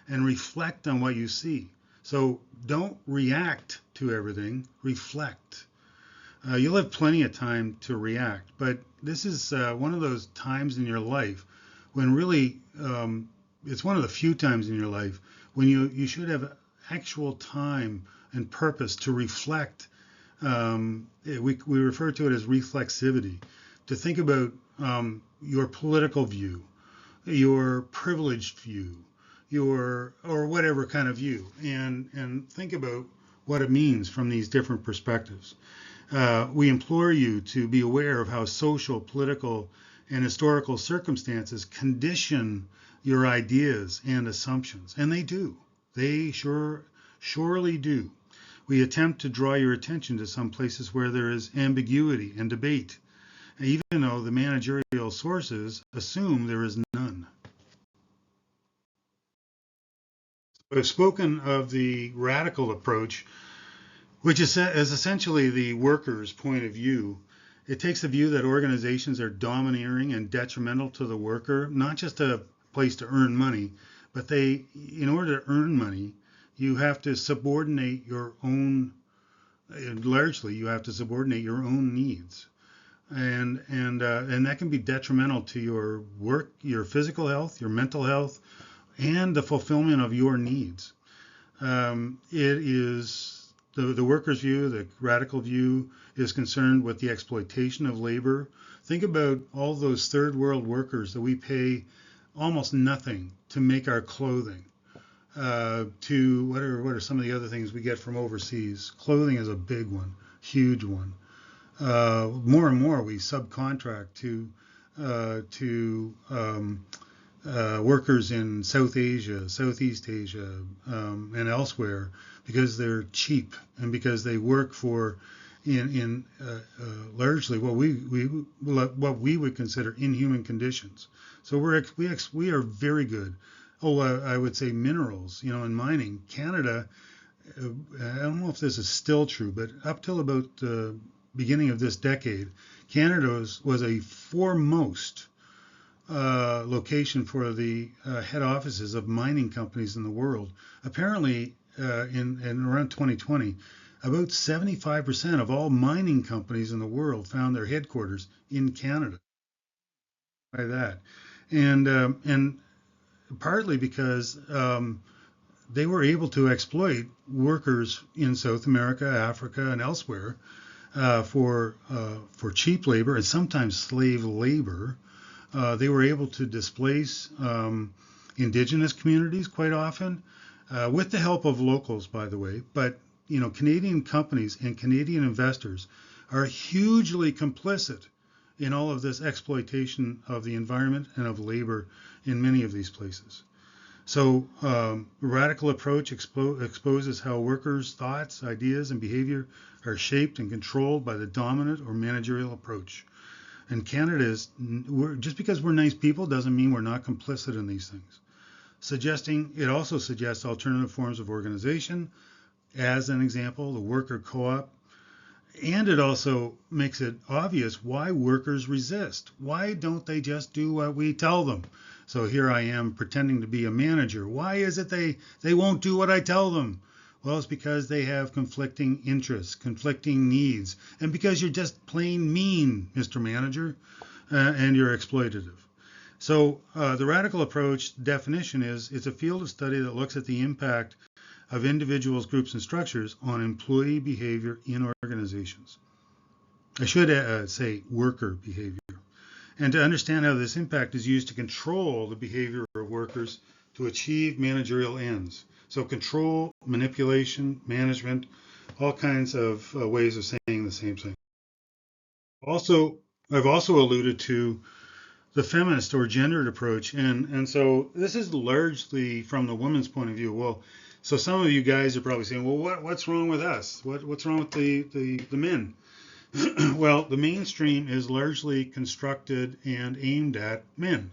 and reflect on what you see. So don't react to everything, reflect. You'll have plenty of time to react, but this is one of those times in your life when really it's one of the few times in your life when you should have actual time and purpose to reflect. We refer to it as reflexivity, to think about your political view, your privileged view, your or whatever kind of view, and think about what it means from these different perspectives. We implore you to be aware of how social, political, and historical circumstances condition your ideas and assumptions, and they do. They surely do. We attempt to draw your attention to some places where there is ambiguity and debate, even though the managerial sources assume there is none. I've spoken of the radical approach, which is essentially the worker's point of view. It takes the view that organizations are domineering and detrimental to the worker, not just a place to earn money, but in order to earn money, you have to subordinate your own, largely, you have to subordinate your own needs. And that can be detrimental to your work, your physical health, your mental health, and the fulfillment of your needs. It is the worker's view, the radical view, is concerned with the exploitation of labor. Think about all those third world workers that we pay almost nothing to make our clothing. To what are some of the other things we get from overseas? Clothing is a big one, huge one. More and more we subcontract to workers in South Asia, Southeast Asia, and elsewhere because they're cheap and because they work for in largely what we would consider inhuman conditions. So we are very good. Oh, I would say minerals, in mining. Canada, I don't know if this is still true, but up till about the beginning of this decade, Canada was a foremost location for the head offices of mining companies in the world. Apparently, in around 2020, about 75% of all mining companies in the world found their headquarters in Canada. By that, and partly because they were able to exploit workers in South America, Africa, and elsewhere for cheap labor and sometimes slave labor. They were able to displace indigenous communities quite often, with the help of locals, by the way. But Canadian companies and Canadian investors are hugely complicit in all of this exploitation of the environment and of labor in many of these places. So, radical approach exposes how workers' thoughts, ideas, and behavior are shaped and controlled by the dominant or managerial approach. And Canada just because we're nice people doesn't mean we're not complicit in these things. It also suggests alternative forms of organization, as an example, the worker co-op. And it also makes it obvious why workers resist. Why don't they just do what we tell them? So here I am pretending to be a manager. Why is it they won't do what I tell them? Well, it's because they have conflicting interests, conflicting needs, and because you're just plain mean, Mr. Manager, and you're exploitative. So the radical approach definition is it's a field of study that looks at the impact of individuals, groups, and structures on employee behavior in organizations. I should say worker behavior. And to understand how this impact is used to control the behavior of workers to achieve managerial ends. So control, manipulation, management, all kinds of ways of saying the same thing. I've also alluded to the feminist or gendered approach, and so this is largely from the woman's point of view. Well, so some of you guys are probably saying, well, what's wrong with us? What's wrong with the men? Well, the mainstream is largely constructed and aimed at men.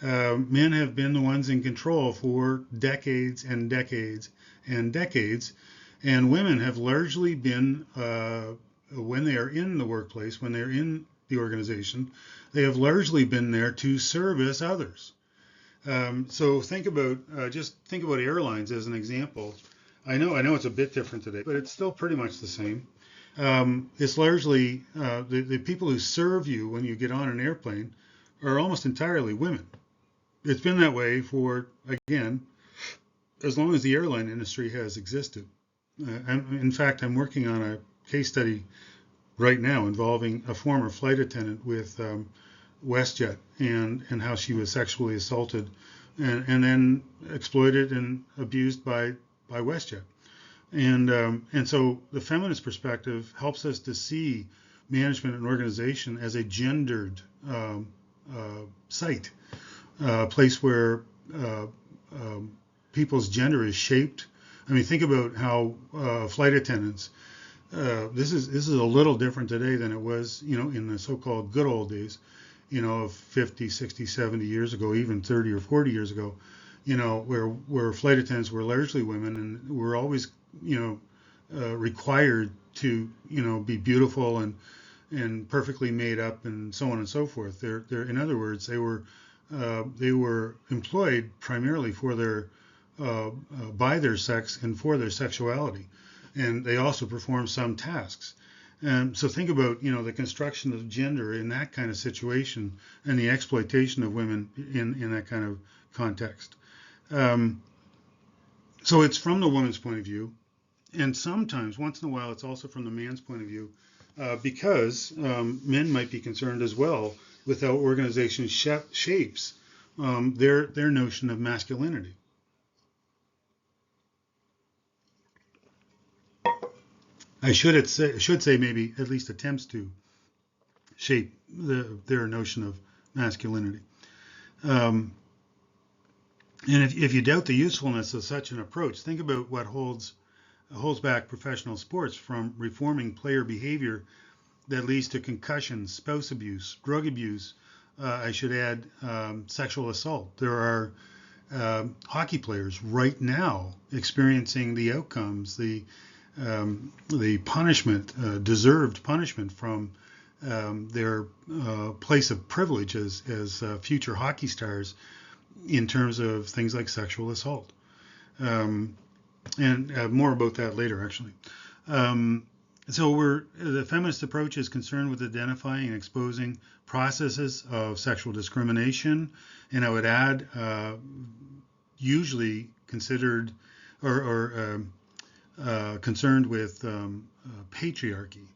Men have been the ones in control for decades and decades and decades, and women have largely been, when they are in the workplace, when they're in the organization, they have largely been there to service others. So think about airlines as an example. I know it's a bit different today, but it's still pretty much the same. It's largely the people who serve you when you get on an airplane are almost entirely women. It's been that way for, again, as long as the airline industry has existed. In fact, I'm working on a case study right now involving a former flight attendant with WestJet and how she was sexually assaulted and then exploited and abused by WestJet. And so the feminist perspective helps us to see management and organization as a gendered site, a place where uh, people's gender is shaped. I mean, think about how flight attendants. This is a little different today than it was, in the so-called good old days, of 50, 60, 70 years ago, even 30 or 40 years ago, where flight attendants were largely women and were always, required to, be beautiful and perfectly made up and so on and so forth. In other words, they were employed primarily for their by their sex and for their sexuality, and they also perform some tasks. And so think about the construction of gender in that kind of situation and the exploitation of women in that kind of context. Um, so it's from the woman's point of view, and sometimes, once in a while, it's also from the man's point of view, because men might be concerned as well with how organization shapes their notion of masculinity. I should say maybe at least attempts to shape their notion of masculinity. Um, and if you doubt the usefulness of such an approach, think about what holds back professional sports from reforming player behavior that leads to concussions, spouse abuse, drug abuse. I should add sexual assault. There are hockey players right now experiencing the outcomes, the punishment, deserved punishment from their place of privilege as future hockey stars in terms of things like sexual assault. Um, and more about that later, actually. Um, so the feminist approach is concerned with identifying and exposing processes of sexual discrimination, and I would add, usually considered or concerned with patriarchy.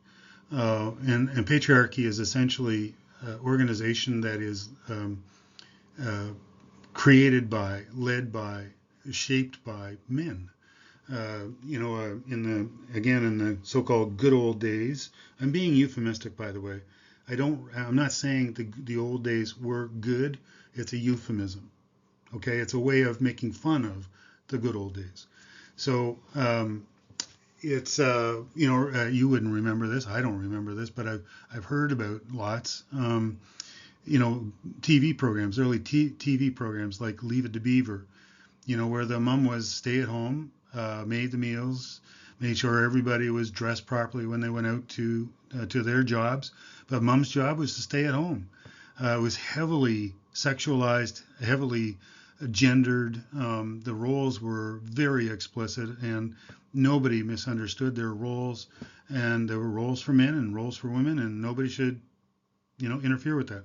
And patriarchy is essentially organization that is uh, created by, led by, shaped by men. In the so-called good old days. I'm being euphemistic, by the way. I'm not saying the old days were good. It's a euphemism. Okay, it's a way of making fun of the good old days. So it's you wouldn't remember this. I don't remember this, but I've heard about lots. TV programs, early TV programs like Leave It to Beaver. Where the mom was stay at home, made the meals, made sure everybody was dressed properly when they went out to their jobs. But mom's job was to stay at home. It was heavily sexualized, heavily gendered. The roles were very explicit, and nobody misunderstood their roles. And there were roles for men and roles for women, and nobody should, interfere with that.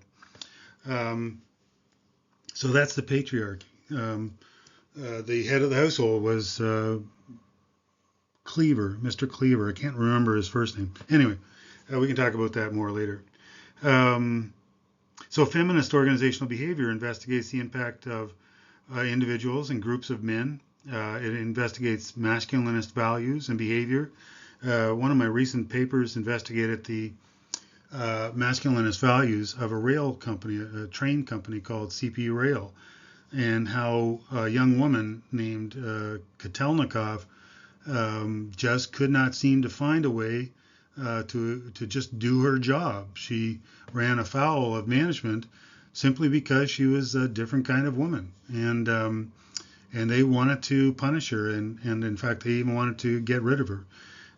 Um, so that's the patriarchy. The head of the household was Cleaver, Mr. Cleaver. I can't remember his first name. Anyway, we can talk about that more later. Um, so feminist organizational behavior investigates the impact of individuals and groups of men. It investigates masculinist values and behavior. One of my recent papers investigated the masculinist values of a rail company, a train company called CP Rail, and how a young woman named Kotelnikov just could not seem to find a way to just do her job. She ran afoul of management simply because she was a different kind of woman, and they wanted to punish her, and in fact they even wanted to get rid of her.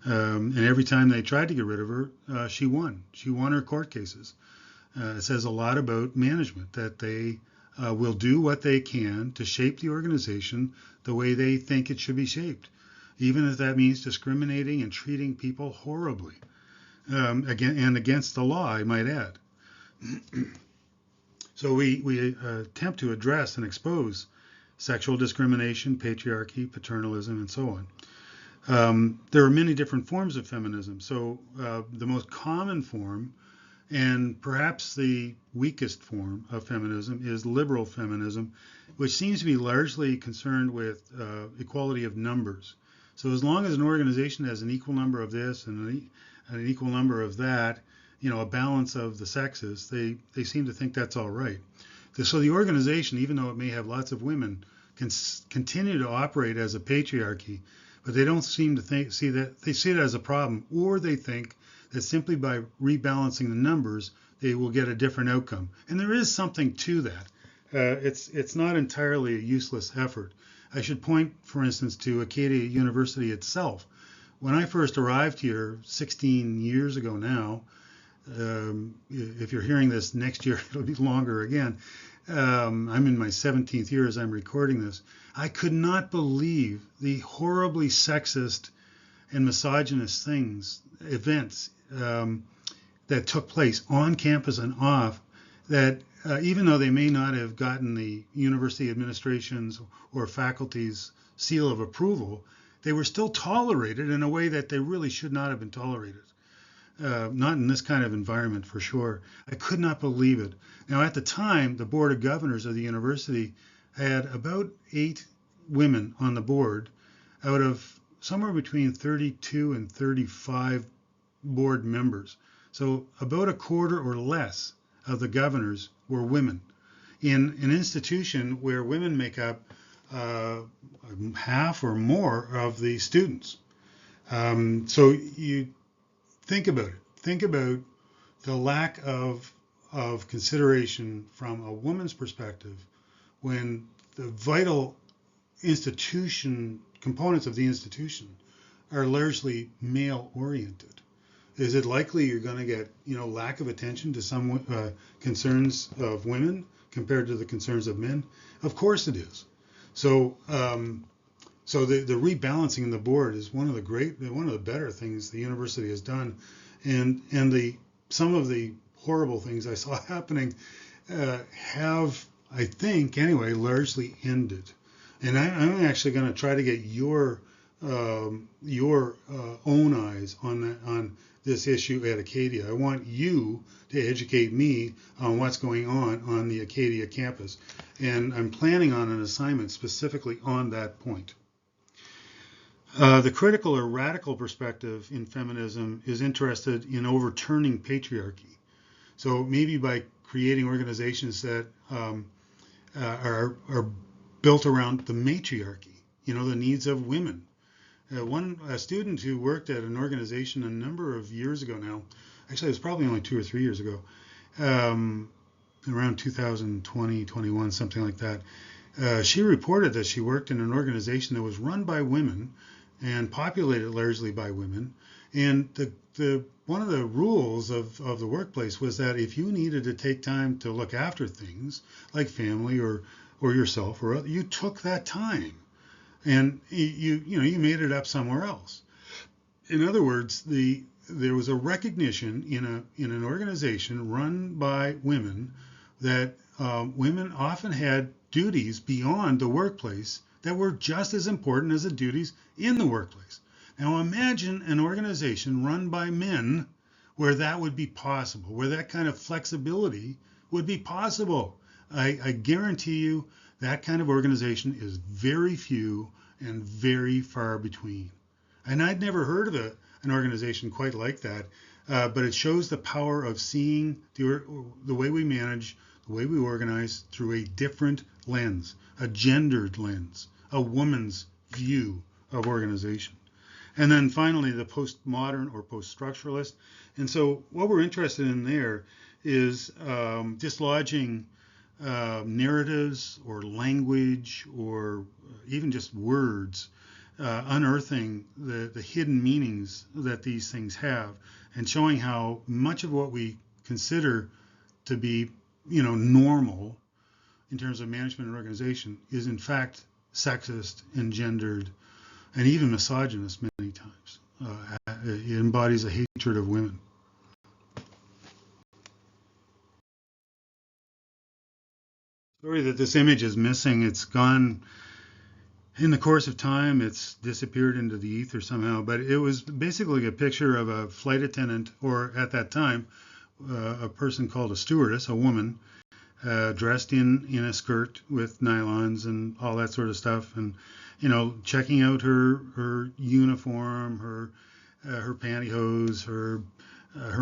And every time they tried to get rid of her, she won. She won her court cases. It says a lot about management that they will do what they can to shape the organization the way they think it should be shaped. even if that means discriminating and treating people horribly, against the law, I might add. So we attempt to address and expose sexual discrimination, patriarchy, paternalism, and so on. There are many different forms of feminism. So the most common form, and perhaps the weakest form of feminism, is liberal feminism, which seems to be largely concerned with equality of numbers. So as long as an organization has an equal number of this and an equal number of that, a balance of the sexes, they seem to think that's all right. So the organization, even though it may have lots of women, can continue to operate as a patriarchy, but they don't seem to see that. They see it as a problem, or they think that simply by rebalancing the numbers, they will get a different outcome. And there is something to that. It's not entirely a useless effort. I should point, for instance, to Acadia University itself. When I first arrived here 16 years ago now, if you're hearing this next year, it'll be longer again. I'm in my 17th year as I'm recording this. I could not believe the horribly sexist and misogynist events that took place on campus and off, that even though they may not have gotten the university administration's or faculty's seal of approval, they were still tolerated in a way that they really should not have been tolerated. Not in this kind of environment, for sure. I could not believe it. Now, at the time, the Board of Governors of the university had about 8 women on the board out of somewhere between 32 and 35 board members. So about a quarter or less of the governors were women in an institution where women make up half or more of the students. So you think about it. Think about the lack of consideration from a woman's perspective when the vital components of the institution are largely male oriented. Is it likely you're going to get lack of attention to some concerns of women compared to the concerns of men? Of course it is. So so the rebalancing in the board is one of the better things the university has done, and some of the horrible things I saw happening have, I think anyway, largely ended. And I'm actually going to try to get your own eyes on this issue at Acadia. I want you to educate me on what's going on the Acadia campus, and I'm planning on an assignment specifically on that point. The critical or radical perspective in feminism is interested in overturning patriarchy. So maybe by creating organizations that are built around the matriarchy, the needs of women. A student who worked at an organization a number of years ago now, actually it was probably only 2 or 3 years ago, around 2020, 21, something like that. She reported that she worked in an organization that was run by women and populated largely by women. And one of the rules of the workplace was that if you needed to take time to look after things like family or yourself or other, you took that time, and you made it up somewhere else. In other words, there was a recognition in an organization run by women that women often had duties beyond the workplace that were just as important as the duties in the workplace. Now imagine an organization run by men where that would be possible, where that kind of flexibility would be possible. I guarantee you that kind of organization is very few and very far between. And I'd never heard of an organization quite like that, but it shows the power of seeing the way we manage, the way we organize through a different lens, a gendered lens, a woman's view of organization. And then finally, the postmodern or post-structuralist. And so what we're interested in there is dislodging narratives or language or even just words, unearthing the hidden meanings that these things have, and showing how much of what we consider to be normal in terms of management and organization is in fact sexist and gendered and even misogynist many times. It embodies a hatred of women. Sorry that this image is missing. It's gone in the course of time. It's disappeared into the ether somehow. But it was basically a picture of a flight attendant, or at that time, a person called a stewardess, a woman, dressed in a skirt with nylons and all that sort of stuff, and checking out her uniform, her pantyhose, her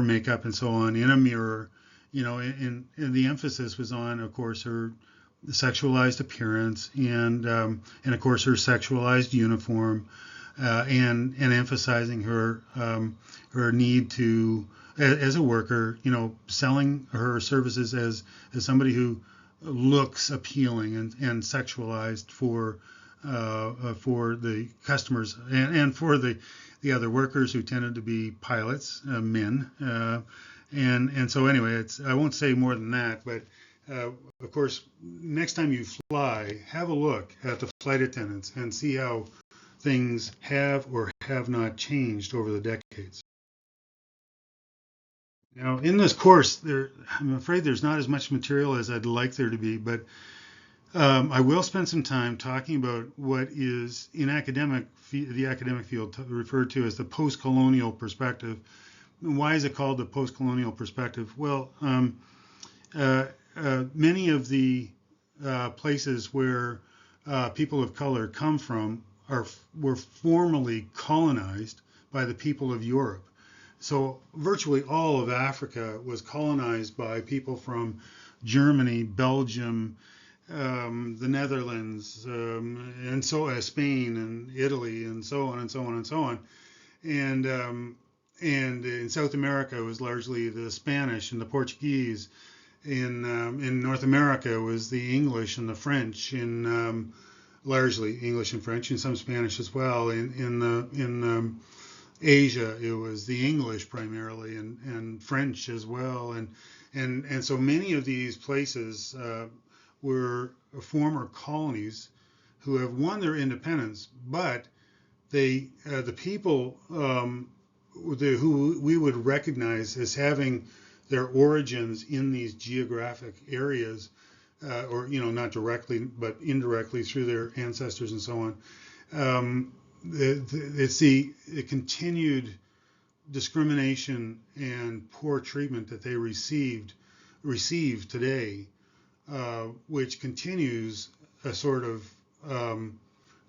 makeup, and so on in a mirror. And the emphasis was on, of course, her sexualized appearance and of course her sexualized uniform, and emphasizing her need to, as a worker, selling her services as somebody who looks appealing and sexualized for the customers and for the other workers, who tended to be pilots, men. And so anyway, I won't say more than that, but of course, next time you fly, have a look at the flight attendants and see how things have or have not changed over the decades. Now, in this course, I'm afraid there's not as much material as I'd like there to be, but I will spend some time talking about what is in the academic field referred to as the post-colonial perspective. And why is it called the post-colonial perspective? Well, many of the places where people of color come from were formerly colonized by the people of Europe. So virtually all of Africa was colonized by people from Germany, Belgium, the Netherlands, and so Spain and Italy, and so on and so on and so on. And in South America, it was largely the Spanish and the Portuguese. In North America, it was the English and the French. Largely English and French, and some Spanish as well. In Asia, it was the English primarily, and French as well. And so many of these places were former colonies who have won their independence, but the people who we would recognize as having their origins in these geographic areas, or not directly but indirectly through their ancestors and so on. It's the continued discrimination and poor treatment that they receive today, which continues a sort of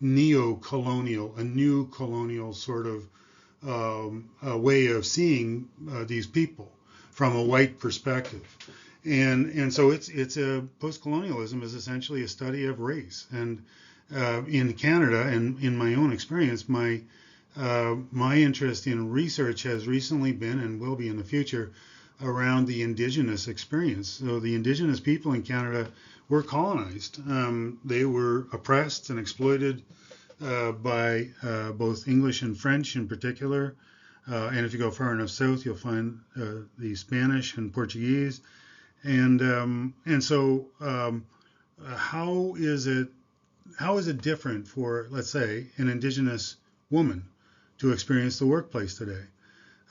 neo-colonial, a new colonial sort of a way of seeing these people from a white perspective. And so it's a post-colonialism is essentially a study of race. And in Canada, and in my own experience, my interest in research has recently been, and will be in the future, around the Indigenous experience. So the Indigenous people in Canada were colonized. They were oppressed and exploited by both English and French in particular. And if you go far enough south, you'll find the Spanish and Portuguese. And so how is it different for, let's say, an Indigenous woman to experience the workplace today?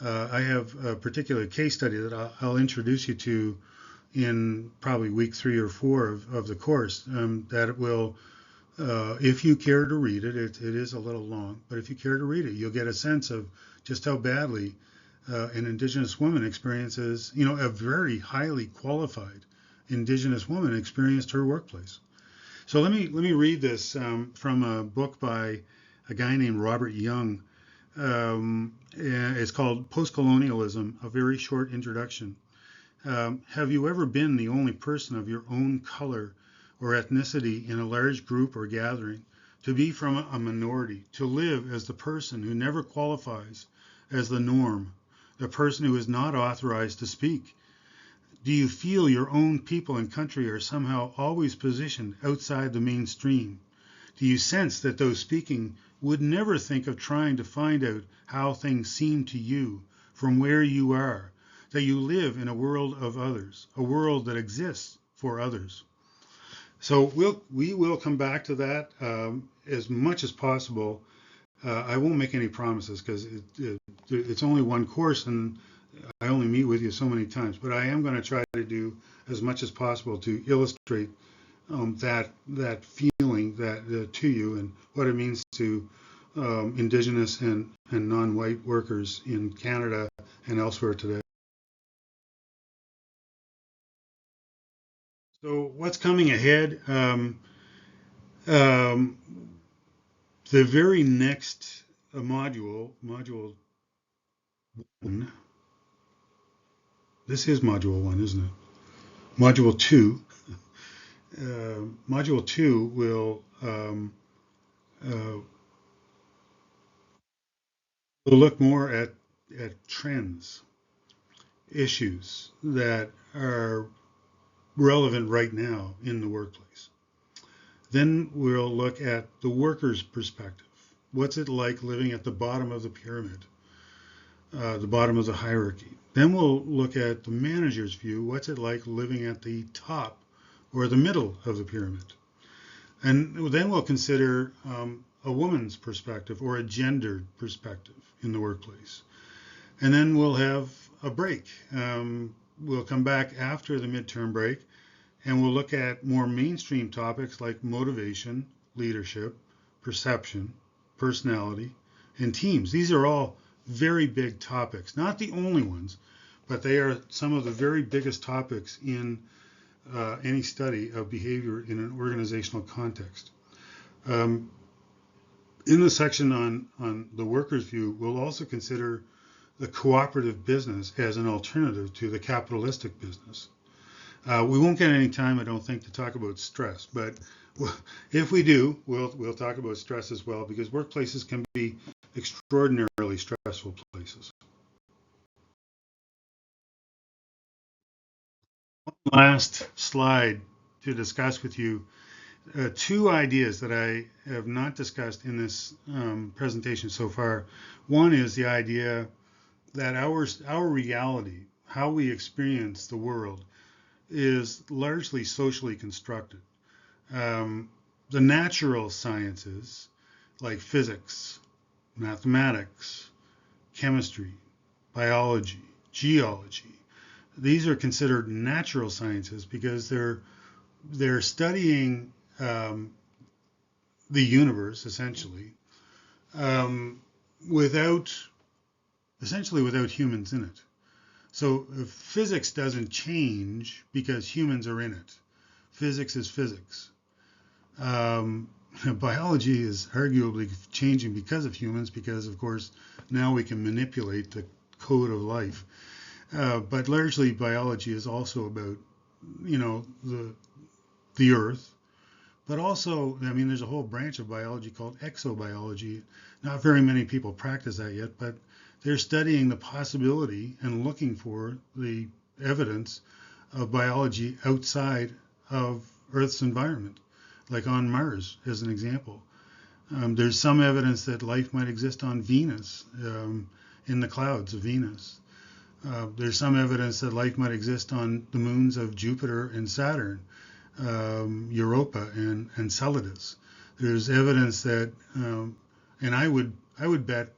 I have a particular case study that I'll introduce you to in probably week 3 or 4 of the course, that it will, if you care to read it, it is a little long, but if you care to read it, you'll get a sense of just how badly an Indigenous woman experiences, a very highly qualified Indigenous woman experienced her workplace. So let me read this from a book by a guy named Robert Young. It's called Postcolonialism, A Very Short Introduction. Have you ever been the only person of your own color or ethnicity in a large group or gathering? To be from a minority, to live as the person who never qualifies as the norm, the person who is not authorized to speak? Do you feel your own people and country are somehow always positioned outside the mainstream? Do you sense that those speaking would never think of trying to find out how things seem to you from where you are, that you live in a world of others, a world that exists for others? So we will come back to that as much as possible. I won't make any promises because it's only one course and I only meet with you so many times. But I am going to try to do as much as possible to illustrate that feeling that to you and what it means to Indigenous and non-white workers in Canada and elsewhere today. So what's coming ahead? Um, the very next module one. This is module one, isn't it? Module two. Module two uh, will look more at trends, issues that are relevant right now in the workplace. Then we'll look at the worker's perspective. What's it like living at the bottom of the pyramid, the bottom of the hierarchy? Then we'll look at the manager's view. What's it like living at the top or the middle of the pyramid? And then we'll consider a woman's perspective or a gendered perspective in the workplace. And then we'll have a break. We'll come back after the midterm break and we'll look at more mainstream topics like motivation, leadership, perception, personality, and teams. These are all very big topics, not the only ones, but they are some of the very biggest topics in any study of behavior in an organizational context. In the section on the worker's view, we'll also consider the cooperative business as an alternative to the capitalistic business. We won't get any time, I don't think, to talk about stress, but if we do, we'll talk about stress as well, because workplaces can be extraordinarily stressful places. One last slide to discuss with you two ideas that I have not discussed in this presentation so far. One is the idea that our reality, how we experience the world, is largely socially constructed. The natural sciences, like physics, mathematics, chemistry, biology, geology, these are considered natural sciences because they're studying the universe essentially essentially without humans in it. So physics doesn't change because humans are in it. Physics is physics. Biology is arguably changing because of humans, because of course now we can manipulate the code of life. But largely biology is also about, the earth, but also, I mean, there's a whole branch of biology called exobiology. Not very many people practice that yet, but they're studying the possibility and looking for the evidence of biology outside of Earth's environment, like on Mars, as an example. There's some evidence that life might exist on Venus, in the clouds of Venus. There's some evidence that life might exist on the moons of Jupiter and Saturn, Europa and Enceladus. There's evidence that, and I would bet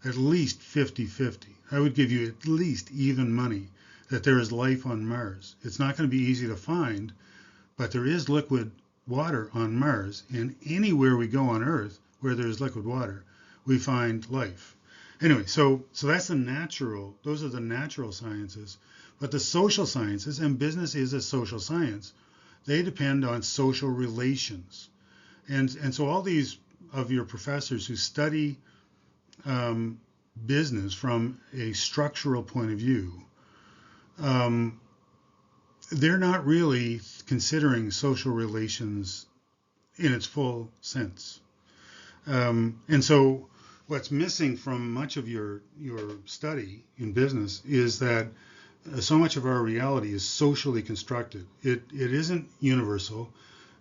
at least 50-50. I would give you at least even money that there is life on Mars. It's not going to be easy to find, but there is liquid water on Mars, and anywhere we go on Earth where there's liquid water, we find life. Anyway, so that's those are the natural sciences, but the social sciences, and business is a social science, they depend on social relations. And so all these of your professors who study business from a structural point of view, they're not really considering social relations in its full sense. And so what's missing from much of your study in business is that so much of our reality is socially constructed. It isn't universal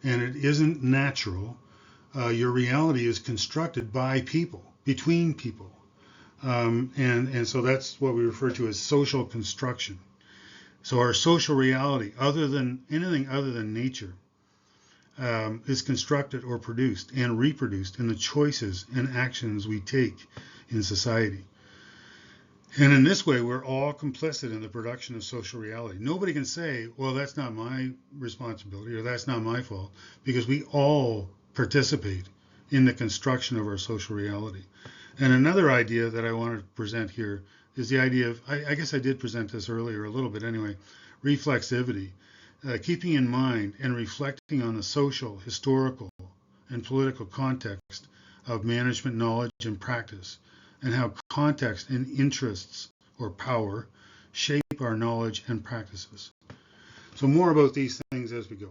and it isn't natural. Your reality is constructed by people, between people. And so that's what we refer to as social construction. So our social reality, anything other than nature, is constructed or produced and reproduced in the choices and actions we take in society. And in this way, we're all complicit in the production of social reality. Nobody can say, well, that's not my responsibility or that's not my fault, because we all participate in the construction of our social reality. And another idea that I want to present here is the idea of, I guess I did present this earlier a little bit anyway, reflexivity. Keeping in mind and reflecting on the social, historical, and political context of management knowledge and practice, and how context and interests or power shape our knowledge and practices. So more about these things as we go.